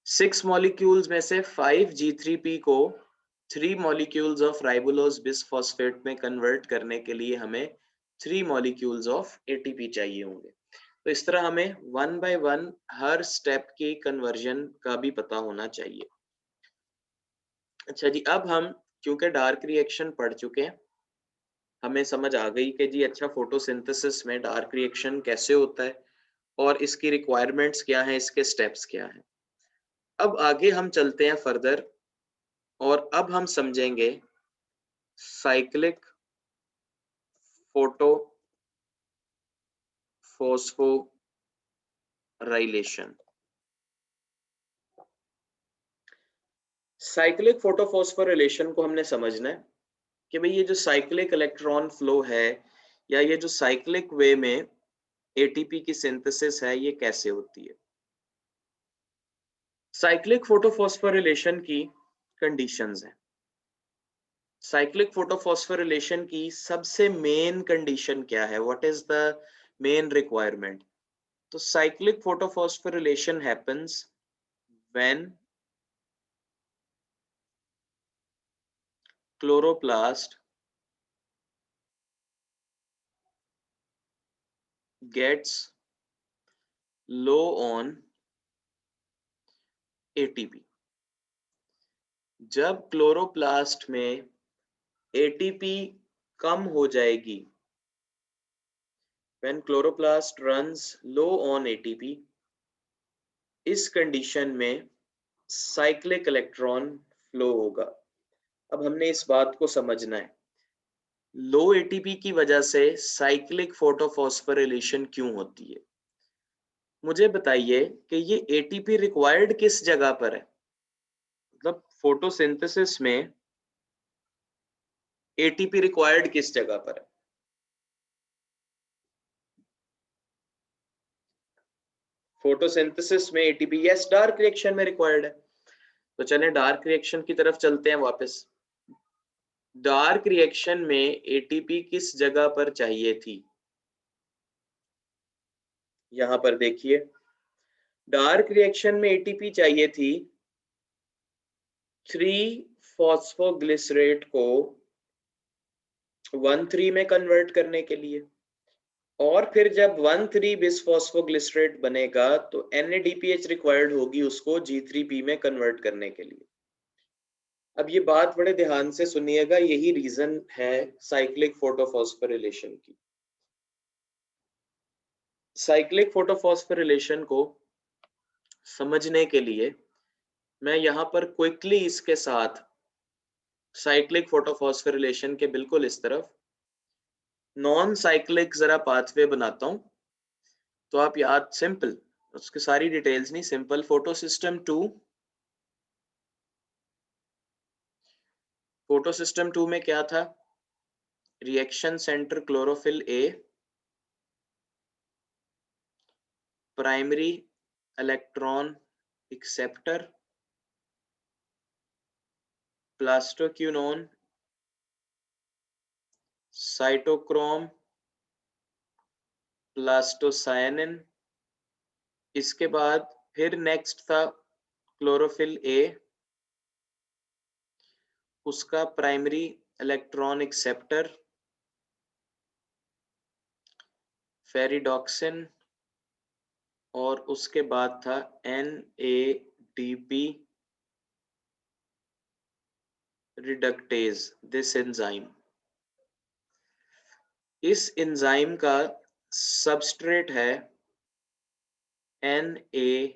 6 मॉलिक्यूल्स में से 5 G3P को 3 मॉलिक्यूल्स ऑफ राइबोलोज बिसफॉस्फेट में कन्वर्ट करने के लिए हमें 3 मॉलिक्यूल्स ऑफ ATP चाहिए होंगे। तो इस तरह हमें 1 बाय 1 हर स्टेप की कन्वर्जन का भी पता होना चाहिए। अच्छा जी, अब हम क्योंकि डार्क रिएक्शन पढ़ चुके हैं, हमें समझ आ गई कि जी अच्छा फोटोसिंथेसिस में डार्क रिएक्शन कैसे होता है और इसकी रिक्वायरमेंट्स क्या हैं, इसके स्टेप्स क्या हैं। अब आगे हम चलते हैं फर्दर और अब हम समझेंगे cyclic photo phosphorylation. Cyclic photophosphorylation को हमने समझना है कि भाई ये जो साइक्लिक इलेक्ट्रॉन फ्लो है या ये जो साइक्लिक वे में एटीपी की सिंथेसिस है, ये कैसे होती है। साइक्लिक फोटोफॉस्फोरिलेशन की कंडीशंस हैं। साइक्लिक फोटोफॉस्फोरिलेशन की सबसे मेन कंडीशन क्या है? What is the main requirement? तो cyclic photophosphorylation happens when chloroplast gets low on ATP। जब क्लोरोप्लास्ट में ATP कम हो जाएगी, when chloroplast runs low on ATP, इस कंडीशन में साइक्लिक इलेक्ट्रॉन फ्लो होगा। अब हमने इस बात को समझना है, लो एटीपी की वजह से साइक्लिक फोटोफॉस्फोरिलेशन क्यों होती है। मुझे बताइए कि ये एटीपी रिक्वायर्ड किस जगह पर है, मतलब फोटोसिंथेसिस में एटीपी रिक्वायर्ड किस जगह पर है। फोटोसिंथेसिस में एटीपी यस डार्क रिएक्शन में रिक्वायर्ड है। तो चलें डार्क रिएक्शन की तरफ चलते हैं वापस। डार्क रिएक्शन में एटीपी किस जगह पर चाहिए थी? यहां पर देखिए, डार्क रिएक्शन में एटीपी चाहिए थी 3 फॉस्फोग्लिसरेट को 1,3 में कन्वर्ट करने के लिए, और फिर जब 1,3 बिसफॉस्फोग्लिसरेट बनेगा तो NADPH रिक्वायर्ड होगी उसको G3P में कन्वर्ट करने के लिए। अब ये बात बड़े ध्यान से सुनिएगा, यही रीजन है साइक्लिक फोटोफॉस्फोरिलेशन की। साइक्लिक फोटोफॉस्फोरिलेशन को समझने के लिए मैं यहाँ पर क्विकली इसके साथ साइक्लिक फोटोफॉस्फोरिलेशन के बिल्कुल इस तरफ नॉन साइक्लिक जरा पाथवे बनाता हूं, तो आप याद सिंपल, उसकी सारी डिटेल्स नहीं, simple photo system 2, photo system 2 में क्या था, reaction centre chlorophyll a, primary electron acceptor, plastoquinone, cytochrome, plastocyanin, इसके बाद फिर नेक्स्ट था क्लोरोफिल ए, उसका प्राइमरी इलेक्ट्रॉन एक्सेप्टर फेरिडॉक्सिन, और उसके बाद था NADP रिडक्टेज, दिस एंजाइम। इस एंजाइम का सबस्ट्रेट है NADP+,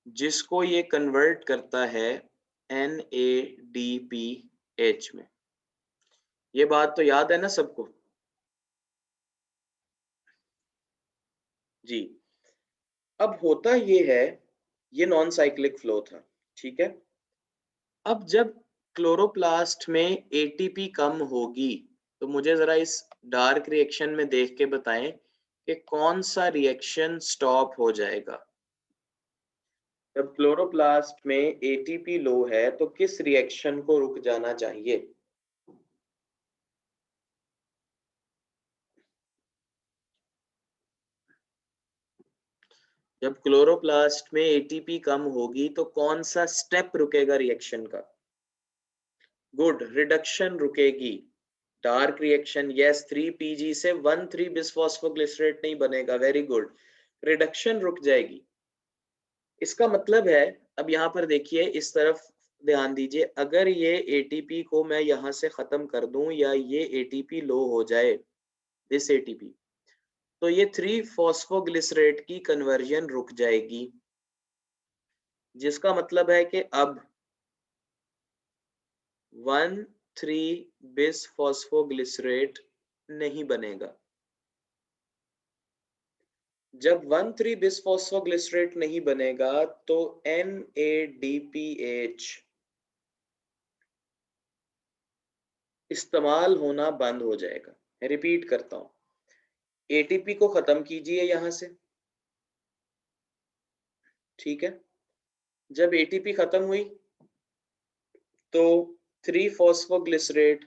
जिसको ये कन्वर्ट करता है NADPH में। ये बात तो याद है ना सबको? जी। अब होता ये है, ये नॉन साइक्लिक फ्लो था, ठीक है। अब जब क्लोरोप्लास्ट में ATP कम होगी, तो मुझे जरा इस डार्क रिएक्शन में देख के बताएं कि कौन सा रिएक्शन स्टॉप हो जाएगा। जब क्लोरोप्लास्ट में ATP लो है तो किस रिएक्शन को रुक जाना चाहिए? जब क्लोरोप्लास्ट में ATP कम होगी तो कौन सा स्टेप रुकेगा रिएक्शन का? गुड, रिडक्शन रुकेगी। डार्क रिएक्शन, यस, 3PG से 1,3 बिसफॉस्फोग्लिसरेट नहीं बनेगा, वेरी गुड, रिडक्शन रुक जाएगी। इसका मतलब है, अब यहाँ पर देखिए इस तरफ ध्यान दीजिए, अगर ये ATP को मैं यहाँ से खत्म कर दूं या ये ATP लो हो जाए, दिस ATP, तो ये 3 फॉस्फोग्लिसरेट की कन्वर्जन रुक जाएगी, जिसका मतलब है कि अब 1,3 बिसफॉस्फोग्लिसरेट नहीं बनेगा। जब 1,3 बिसफॉस्फोग्लिसरेट नहीं बनेगा तो NADPH इस्तेमाल होना बंद हो जाएगा। मैं रिपीट करता हूं, ATP को खत्म कीजिए यहां से, ठीक है। जब ATP खत्म हुई तो 3 फॉस्फोग्लिसरेट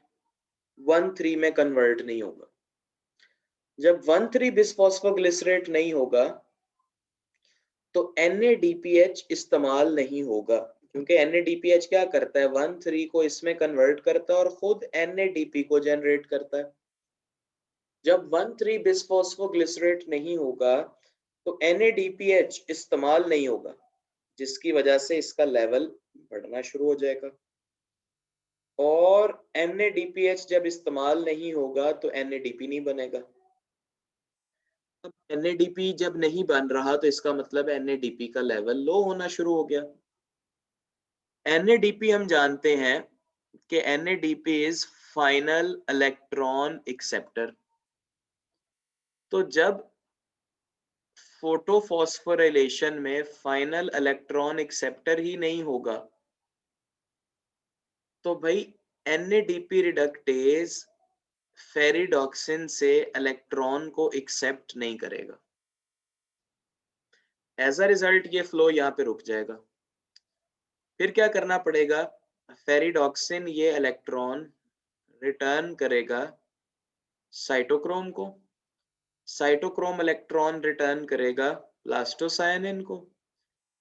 1,3 में कन्वर्ट नहीं होगा। जब 1,3 बिसफॉस्फोग्लिसरेट नहीं होगा तो NADPH इस्तेमाल नहीं होगा, क्योंकि NADPH क्या करता है, 1,3 को इसमें कन्वर्ट करता है और खुद NADP को जनरेट करता है। जब 1,3 बिसफॉस्फोग्लिसरेट नहीं होगा तो NADPH इस्तेमाल नहीं होगा, जिसकी वजह से इसका लेवल बढ़ना शुरू हो जाएगा, और NADPH जब इस्तेमाल नहीं होगा तो NADP नहीं बनेगा। अब NADP जब नहीं बन रहा तो इसका मतलब NADP का लेवल लो होना शुरू हो गया। NADP हम जानते हैं कि NADP is final electron acceptor. तो जब फोटोफॉस्फोरिलेशन में फाइनल इलेक्ट्रॉन एक्सेप्टर ही नहीं होगा तो भाई NADP रिडक्टेज फेरिडॉक्सिन से इलेक्ट्रॉन को एक्सेप्ट नहीं करेगा। एज अ रिजल्ट ये फ्लो यहाँ पे रुक जाएगा। फिर क्या करना पड़ेगा, फेरिडॉक्सिन ये इलेक्ट्रॉन रिटर्न करेगा साइटोक्रोम को, साइटोक्रोम इलेक्ट्रॉन रिटर्न करेगा प्लास्टोसायनिन को,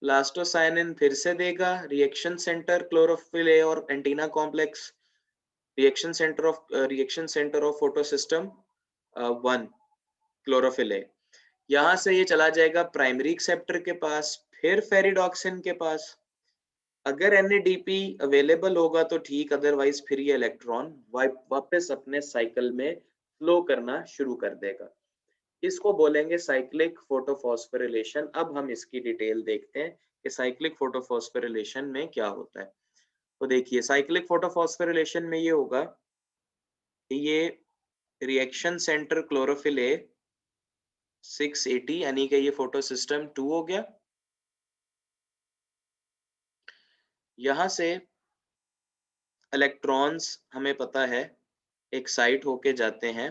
प्लास्टोसायनिन फिर से देगा रिएक्शन सेंटर क्लोरोफिल ए और antenna complex, reaction centre of photosystem 1 chlorophyll a, यहां से ये चला जाएगा प्राइमरी एक्सेप्टर के पास, फिर फेरिडॉक्सिन के पास। अगर NADP अवेलेबल होगा तो ठीक, अदरवाइज फिर ये इलेक्ट्रॉन वापस अपने साइकिल में फ्लो करना शुरू कर देगा। इसको बोलेंगे साइक्लिक फोटोफॉस्फोरिलेशन। अब हम इसकी डिटेल देखते हैं कि साइक्लिक फोटोफॉस्फोरिलेशन में क्या होता है। तो देखिए साइक्लिक फोटोफॉस्फोरिलेशन में ये होगा कि ये रिएक्शन सेंटर क्लोरोफिल ए 680 यानी कि ये फोटो सिस्टम 2 हो गया। यहां से इलेक्ट्रॉन्स हमें पता है एक्साइट होके जाते हैं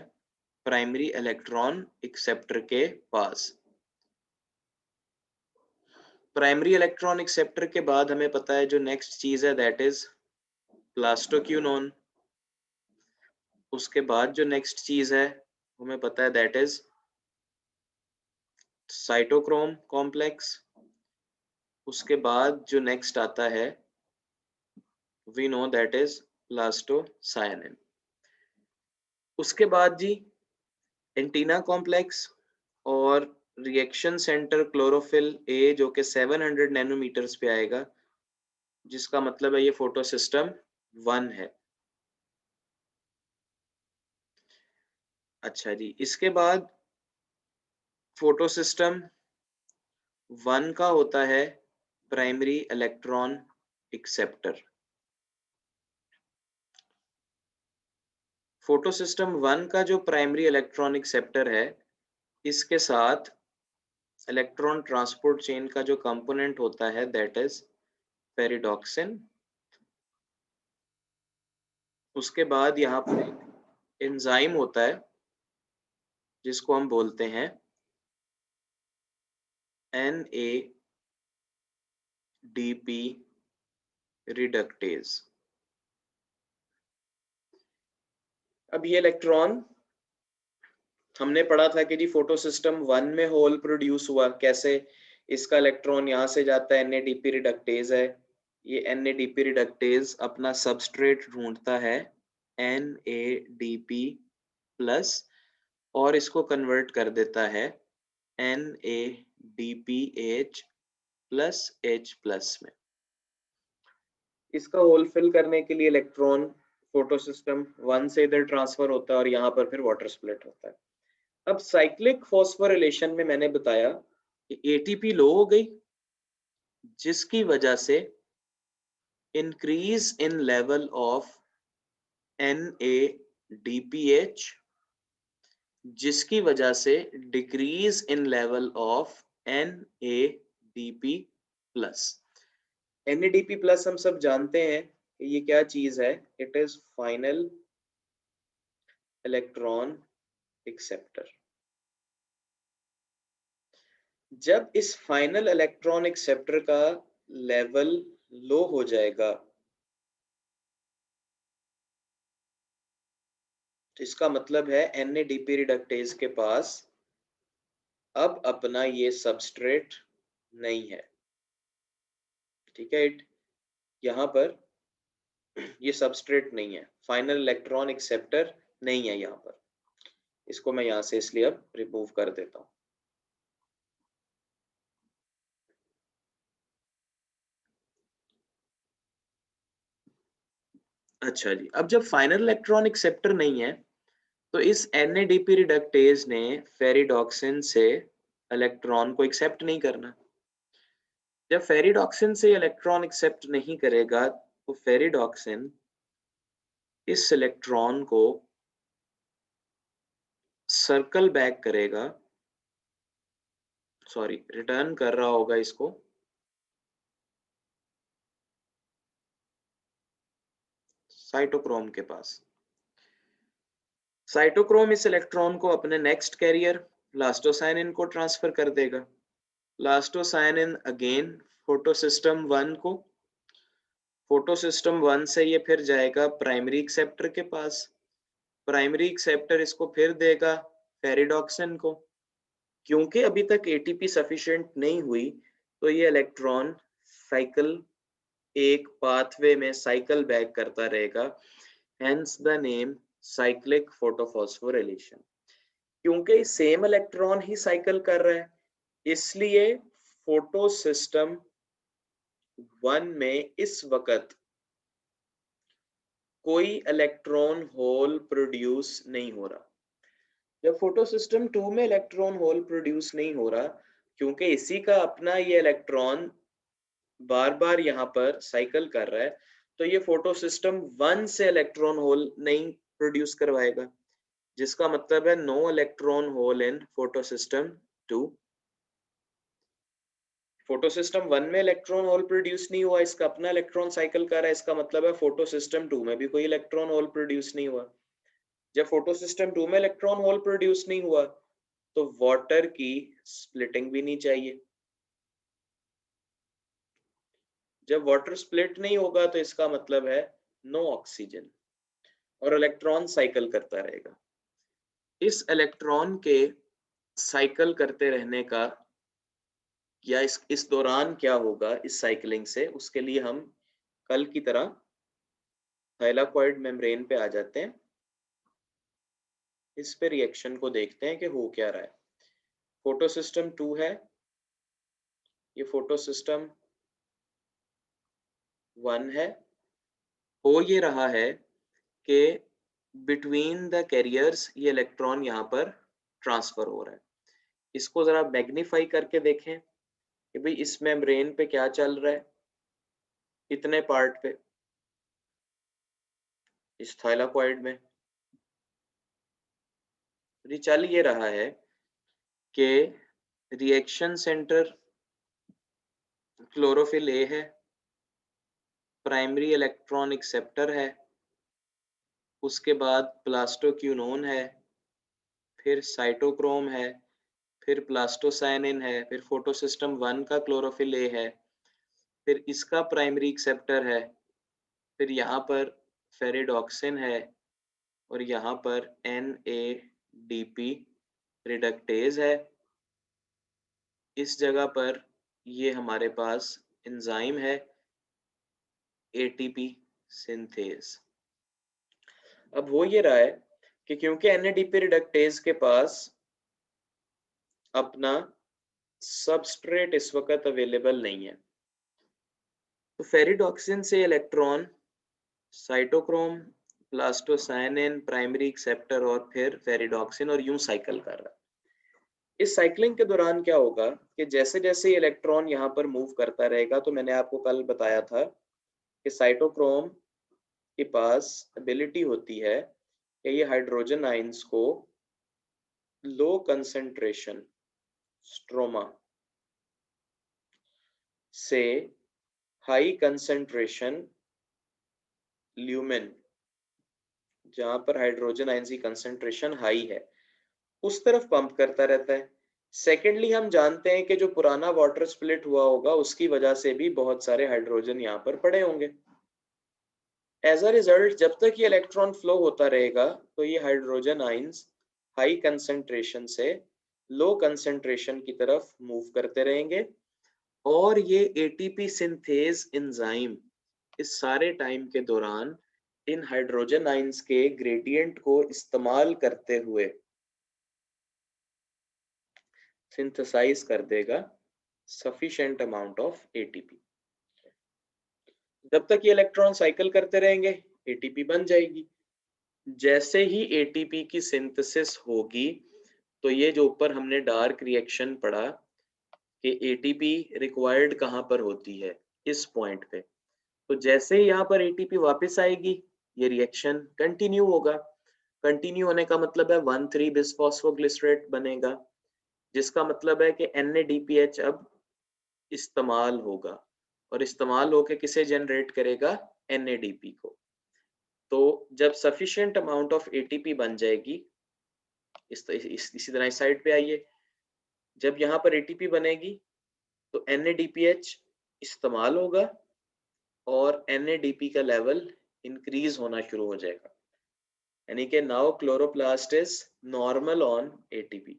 प्राइमरी इलेक्ट्रॉन एक्सेप्टर के पास। प्राइमरी इलेक्ट्रॉन एक्सेप्टर के बाद हमें पता है जो नेक्स्ट चीज है दैट इज प्लास्टोक्यूनोन। उसके बाद जो नेक्स्ट चीज है हमें पता है दैट इज साइटोक्रोम कॉम्प्लेक्स। उसके बाद जो नेक्स्ट आता है वी नो दैट इज प्लास्टोसायनिन। उसके बाद जी एंटीना कॉम्प्लेक्स और रिएक्शन सेंटर क्लोरोफिल ए जो कि 700 नैनोमीटर्स पे आएगा, जिसका मतलब है ये फोटो सिस्टम 1 है। अच्छा जी, इसके बाद फोटो सिस्टम 1 का होता है primary electron acceptor. Photo system 1 का जो प्राइमरी इलेक्ट्रॉन एक्सेप्टर है, इसके साथ इलेक्ट्रॉन ट्रांसपोर्ट चेन का जो कंपोनेंट होता है दैट इज पेरिडॉक्सिन। उसके बाद यहाँ पर एक एंजाइम होता है जिसको हम बोलते हैं NADP रिडक्टेज। अब ये इलेक्ट्रॉन हमने पढ़ा था कि जी फोटो सिस्टम 1 में होल प्रोड्यूस हुआ कैसे, इसका इलेक्ट्रॉन यहाँ से जाता है NADP रिडक्टेज है, ये NADP रिडक्टेज अपना सबस्ट्रेट ढूंढता है NADP प्लस और इसको कन्वर्ट कर देता है NADPH प्लस H प्लस में। इसका होल फिल करने के लिए इलेक्ट्रॉन फोटो सिस्टम 1 से इधर ट्रांसफर होता है और यहाँ पर फिर वाटर स्प्लिट होता है। अब साइक्लिक फॉस्फोरिलेशन में मैंने बताया कि ATP लो हो गई, जिसकी वजह से increase in level of NADPH, जिसकी वजह से decrease in level of NADP plus. NADP plus हम सब जानते हैं कि ये क्या चीज है, it is final electron acceptor. जब इस फाइनल इलेक्ट्रॉन एक्सेप्टर का लेवल लो हो जाएगा, तो इसका मतलब है NADP रिडक्टेज के पास अब अपना ये सबस्ट्रेट नहीं है। ठीक है, यहाँ पर ये सबस्ट्रेट नहीं है, फाइनल इलेक्ट्रॉन एक्सेप्टर नहीं है यहाँ पर। इसको मैं यहाँ से इसलिए अब रिमूव कर देता हूँ। अच्छा जी, अब जब फाइनल इलेक्ट्रॉन एक्सेप्टर नहीं है तो इस NADP रिडक्टेज ने फेरिडॉक्सिन से इलेक्ट्रॉन को एक्सेप्ट नहीं करना। जब फेरिडॉक्सिन से इलेक्ट्रॉन एक्सेप्ट नहीं करेगा तो फेरिडॉक्सिन इस इलेक्ट्रॉन को सर्कल बैक करेगा, सॉरी रिटर्न कर रहा होगा इसको साइटोक्रोम के पास। साइटोक्रोम इस इलेक्ट्रॉन को अपने नेक्स्ट कैरियर प्लास्टोसायनिन को ट्रांसफर कर देगा। प्लास्टोसायनिन अगेन फोटो सिस्टम 1 को, फोटो सिस्टम 1 से ये फिर जाएगा प्राइमरी एक्सेप्टर के पास। प्राइमरी एक्सेप्टर इसको फिर देगा फेरिडॉक्सिन को। क्योंकि अभी तक ATP सफिशिएंट नहीं हुई तो ये इलेक्ट्रॉन साइकिल एक पाथवे में साइकिल बैक करता रहेगा, hence the name cyclic photophosphorylation. क्योंकि सेम इलेक्ट्रॉन ही साइकिल कर रहा है, इसलिए फोटो सिस्टम 1 में इस वक्त कोई इलेक्ट्रॉन होल प्रोड्यूस नहीं हो रहा। जब फोटो सिस्टम 2 में इलेक्ट्रॉन होल प्रोड्यूस नहीं हो रहा, क्योंकि इसी का अपना ये इलेक्ट्रॉन बार बार यहाँ पर साइकिल कर रहा है, तो ये फोटो सिस्टम 1 से इलेक्ट्रॉन होल नहीं प्रोड्यूस करवाएगा, जिसका मतलब है नो इलेक्ट्रॉन होल इन फोटो सिस्टम 2। फोटो सिस्टम 1 में इलेक्ट्रॉन होल प्रोड्यूस नहीं हुआ, इसका अपना इलेक्ट्रॉन साइकिल कर रहा है, इसका मतलब है फोटो सिस्टम 2 में भी कोई इलेक्ट्रॉन होल प्रोड्यूस नहीं हुआ। जब फोटो सिस्टम 2 में इलेक्ट्रॉन होल प्रोड्यूस नहीं हुआ तो वाटर की स्प्लिटिंग भी नहीं चाहिए। जब वाटर स्प्लिट नहीं होगा तो इसका मतलब है नो ऑक्सीजन, और इलेक्ट्रॉन साइकिल करता रहेगा। इस इलेक्ट्रॉन के साइकिल करते रहने का या इस दौरान क्या होगा इस साइकिलिंग से, उसके लिए हम कल की तरह थाइलाकॉइड मेम्ब्रेन पे आ जाते हैं। इस पे रिएक्शन को देखते हैं कि हो क्या रहा है। फोटो सिस्टम 2 है, ये फोटो सिस्टम 1 है। हो ये रहा है कि बिटवीन द कैरियर्स ये इलेक्ट्रॉन यहाँ पर ट्रांसफर हो रहा है। इसको जरा मैग्नीफाई करके देखें कि भाई इस मेम्ब्रेन पे क्या चल रहा है, इतने पार्ट पे, इस थाइलाकॉइड में चल ये रहा है कि रिएक्शन सेंटर क्लोरोफिल ए है, प्राइमरी इलेक्ट्रॉन एक्सेप्टर है, उसके बाद प्लास्टोक्यूनोन है, फिर साइटोक्रोम है, फिर प्लास्टोसाइनिन है, फिर फोटो सिस्टम 1 का क्लोरोफिल ए है, फिर इसका प्राइमरी एक्सेप्टर है, फिर यहाँ पर फेरिडॉक्सिन है, और यहाँ पर NADP रिडक्टेज है। इस जगह पर ये हमारे पास एंजाइम है ATP सिंथेज। अब हो ये रहा है कि क्योंकि NADP रिडक्टेज के पास अपना सबस्ट्रेट इस वक्त अवेलेबल नहीं है, तो फेरिडॉक्सिन से electron cytochrome, plastocyanin, primary acceptor और फिर फेरिडॉक्सिन, और यूं साइकिल कर रहा है। इस साइक्लिंग के दौरान क्या होगा कि जैसे जैसे इलेक्ट्रॉन यहाँ पर मूव करता रहेगा, तो मैंने आपको कल बताया था कि साइटोक्रोम के पास एबिलिटी होती है कि ये हाइड्रोजन आयंस को लो कंसंट्रेशन स्ट्रोमा से हाई कंसंट्रेशन ल्यूमेन, जहां पर हाइड्रोजन आयंस की कंसंट्रेशन हाई है, उस तरफ पंप करता रहता है। सेकेंडली, हम जानते हैं कि जो पुराना वाटर स्प्लिट हुआ होगा उसकी वजह से भी बहुत सारे हाइड्रोजन यहाँ पर पड़े होंगे। एज अ रिजल्ट, जब तक ये इलेक्ट्रॉन फ्लो होता रहेगा तो ये हाइड्रोजन आयंस हाई कंसंट्रेशन से लो कंसंट्रेशन की तरफ मूव करते रहेंगे, और ये ATP सिंथेज एंजाइम इस सारे टाइम के दौरान इन हाइड्रोजन आयंस के ग्रेडियंट को इस्तेमाल करते हुए सिंथेसाइज कर देगा सफिशिएंट अमाउंट ऑफ ATP। जब तक ये इलेक्ट्रॉन साइकिल करते रहेंगे ATP बन जाएगी। जैसे ही ATP की सिंथेसिस होगी, तो ये जो ऊपर हमने डार्क रिएक्शन पढ़ा कि ATP रिक्वायर्ड कहाँ पर होती है, इस पॉइंट पे, तो जैसे ही यहाँ पर ATP वापस आएगी ये रिएक्शन कंटिन्यू होगा। कंटिन्यू होने का मतलब है 1,3 बिसफॉस्फोग्लिसरेट बनेगा, जिसका मतलब है कि NADPH अब इस्तेमाल होगा, और इस्तेमाल होके किसे जनरेट करेगा, NADP को। तो जब सफिशिएंट अमाउंट ऑफ ATP बन जाएगी, इसी तरह इस साइड पे आइए, जब यहाँ पर ATP बनेगी तो NADPH इस्तेमाल होगा और NADP का लेवल इंक्रीज होना शुरू हो जाएगा, यानी कि now chloroplast is normal on ATP।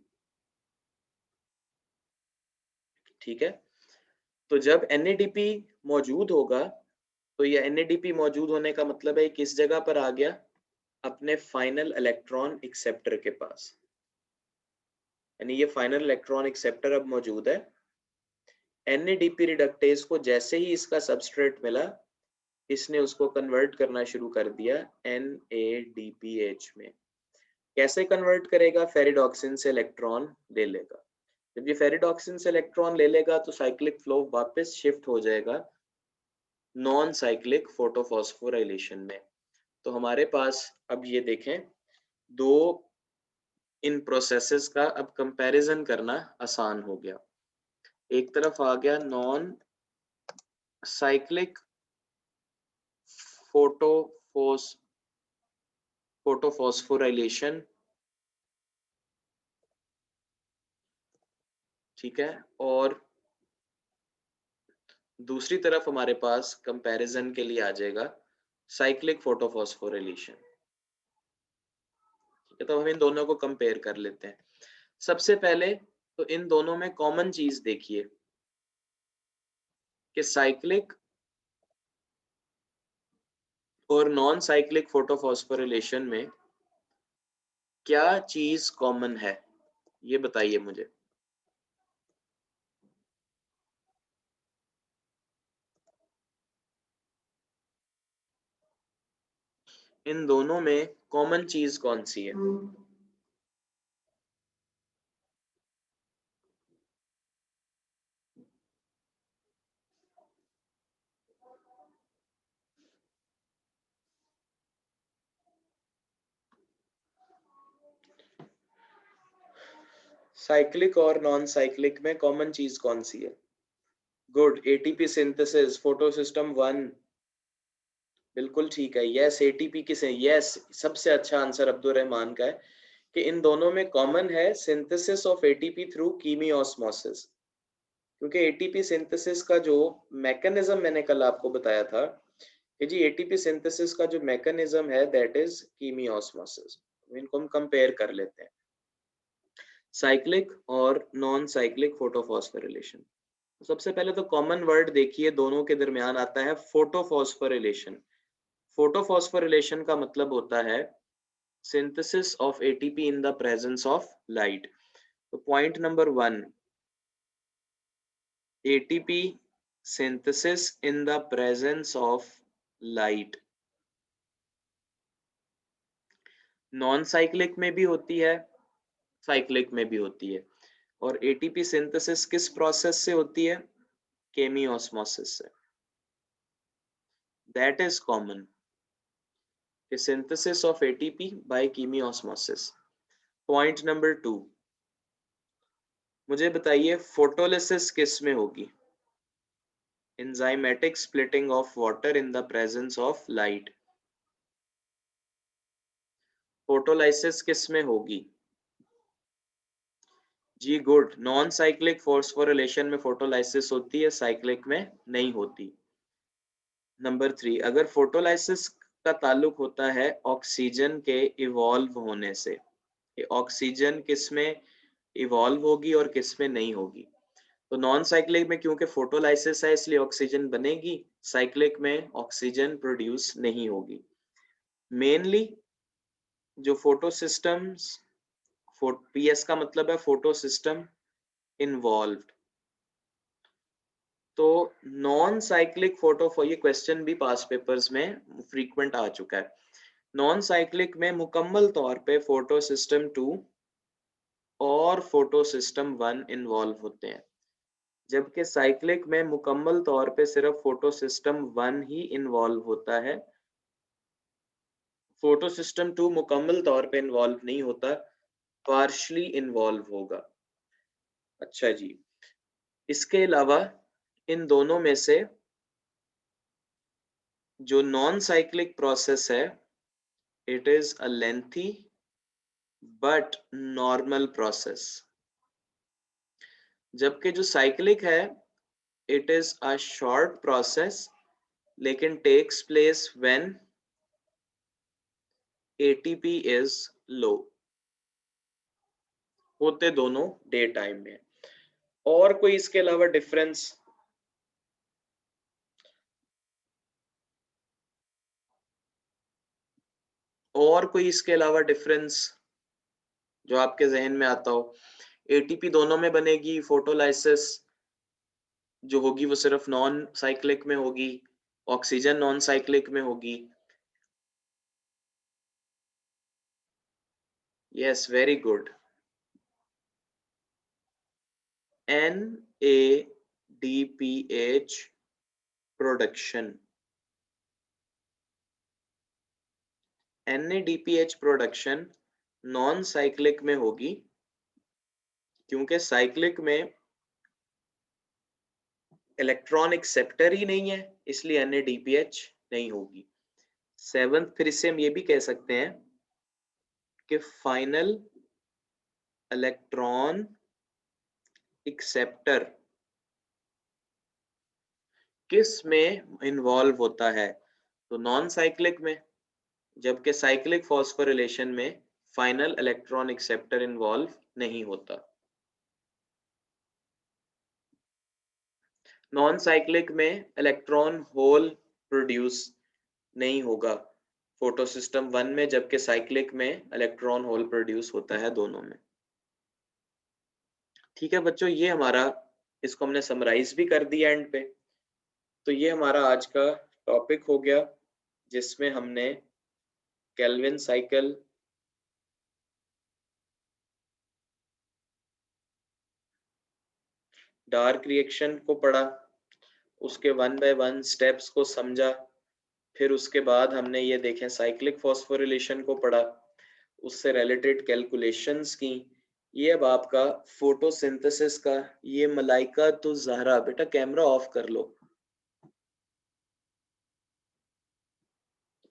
ठीक है, तो जब NADP मौजूद होगा, तो ये NADP मौजूद होने का मतलब है किस जगह पर आ गया, अपने फाइनल इलेक्ट्रॉन एक्सेप्टर के पास, यानी ये फाइनल इलेक्ट्रॉन एक्सेप्टर अब मौजूद है। NADP रिडक्टेज को जैसे ही इसका सबस्ट्रेट मिला, इसने उसको कन्वर्ट करना शुरू कर दिया NADPH में। कैसे कन्वर्ट करेगा, फेरिडॉक्सिन से इलेक्ट्रॉन ले लेगा। जब ये फेरिडॉक्सिन से इलेक्ट्रॉन ले लेगा तो साइक्लिक फ्लो वापस शिफ्ट हो जाएगा नॉन साइक्लिक फोटोफॉस्फोराइलेशन में। तो हमारे पास अब ये देखें, दो इन प्रोसेसेस का अब कंपैरिजन करना आसान हो गया। एक तरफ आ गया नॉन साइक्लिक फोटोफॉस्फोराइलेशन, ठीक है, और दूसरी तरफ हमारे पास कंपैरिजन के लिए आ जाएगा साइक्लिक फोटोफॉस्फोराइलेशन। ठीक है, तो हम इन दोनों को कंपेयर कर लेते हैं। सबसे पहले तो इन दोनों में कॉमन चीज देखिए कि साइक्लिक और नॉन साइक्लिक फोटोफॉस्फोरिलेशन में क्या चीज कॉमन है, ये बताइए मुझे। इन दोनों में कॉमन चीज कौन सी है? साइक्लिक और नॉन साइक्लिक में कॉमन चीज कौन सी है? Good, ATP synthesis, photo system 1, बिल्कुल ठीक है। यस, एटीपी किसे, यस, सबसे अच्छा आंसर अब्दुल रहमान का है कि इन दोनों में कॉमन है सिंथेसिस ऑफ एटीपी थ्रू कीमियोस्मोसिस। क्योंकि एटीपी सिंथेसिस का जो मैकेनिज्म मैंने कल आपको बताया था कि जी एटीपी सिंथेसिस का जो मैकेनिज्म है दैट इज कीमियोस्मोसिस। इनको हम कंपेयर कर लेते हैं, साइक्लिक और नॉन साइक्लिक फोटोफॉस्फोरिलेशन। सबसे पहले तो कॉमन वर्ड देखिए, दोनों के दरमियान आता है फोटोफॉस्फोरिलेशन। फोटोफॉस्फोरिलेशन का मतलब होता है synthesis of ATP in the presence of light. तो point number 1, ATP synthesis in the presence of light non cyclic में भी होती है, साइक्लिक में भी होती है। और एटीपी सिंथेसिस किस प्रोसेस से होती है? केमियोस्मोसिस से। That is common, synthesis of ATP by chemiosmosis. Point number 2, मुझे बताइए फोटोलिसिस किस में होगी? enzymatic splitting of water in the presence of light। Photolysis किस में होगी? जी गुड, नॉन साइक्लिक फोस्फोरिलेशन में फोटोलाइसिस होती है, साइक्लिक में नहीं होती। नंबर 3, अगर फोटोलाइसिस का ताल्लुक होता है ऑक्सीजन के इवॉल्व होने से, कि ऑक्सीजन किस में इवॉल्व होगी और किस में नहीं होगी, तो नॉन साइक्लिक में क्योंकि फोटोलाइसिस है इसलिए ऑक्सीजन बनेगी, साइक्लिक में ऑक्सीजन प्रोड्यूस नहीं होगी। मेनली जो फोटो सिस्टम्स, पीएस का मतलब है फोटो सिस्टम इन्वॉल्व्ड, तो नॉन साइक्लिक फोटो, ये क्वेश्चन भी पास पेपर्स में फ्रीक्वेंट आ चुका है। नॉन साइक्लिक में मुकम्मल तौर पे फोटो सिस्टम 2 और फोटो सिस्टम 1 इन्वॉल्व होते हैं, जबकि साइक्लिक में मुकम्मल तौर पे सिर्फ फोटो सिस्टम 1 ही इन्वॉल्व होता है। फोटो सिस्टम 2 मुकम्मल तौर पे इन्वॉल्व नहीं होता, पार्शली इन्वॉल्व होगा। अच्छा जी, इसके अलावा इन दोनों में से जो नॉन साइक्लिक प्रोसेस है it is a lengthy but normal process, जबकि जो साइक्लिक है it is a short process लेकिन takes place when ATP is low, होते दोनों डे टाइम में। और कोई इसके अलावा डिफरेंस? और कोई इसके अलावा डिफरेंस जो आपके जहन में आता हो? एटीपी दोनों में बनेगी, फोटोलाइसिस जो होगी वो सिर्फ नॉन साइक्लिक में होगी, ऑक्सीजन नॉन साइक्लिक में होगी। Yes, very good. NADPH production, NADPH production non cyclic में होगी, क्योंकि साइक्लिक में इलेक्ट्रॉन एक्सेप्टर ही नहीं है, इसलिए NADPH नहीं होगी। 7th, फिर इससे हम ये भी कह सकते हैं कि फाइनल इलेक्ट्रॉन एक्सेप्टर किस में इन्वॉल्व होता है, तो नॉन साइक्लिक में, जबकि साइक्लिक फॉस्फोरिलेशन में फाइनल इलेक्ट्रॉन एक्सेप्टर इन्वॉल्व नहीं होता। नॉन साइक्लिक में इलेक्ट्रॉन होल प्रोड्यूस नहीं होगा फोटो सिस्टम 1 में, जबकि साइक्लिक में इलेक्ट्रॉन होल प्रोड्यूस होता है दोनों में। ठीक है बच्चों, ये हमारा, इसको हमने समराइज भी कर दिया एंड पे। तो ये हमारा आज का टॉपिक हो गया, जिसमें हमने केल्विन साइकिल, डार्क रिएक्शन को पढ़ा, उसके 1 बाय 1 स्टेप्स को समझा, फिर उसके बाद हमने ये देखें साइक्लिक फॉस्फोरिलेशन को पढ़ा, उससे रिलेटेड कैलकुलेशंस की। ये अब आपका फोटोसिंथेसिस का, ये मलाइका तो ज़हरा, बेटा कैमरा ऑफ कर लो।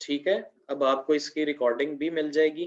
ठीक है, अब आपको इसकी रिकॉर्डिंग भी मिल जाएगी।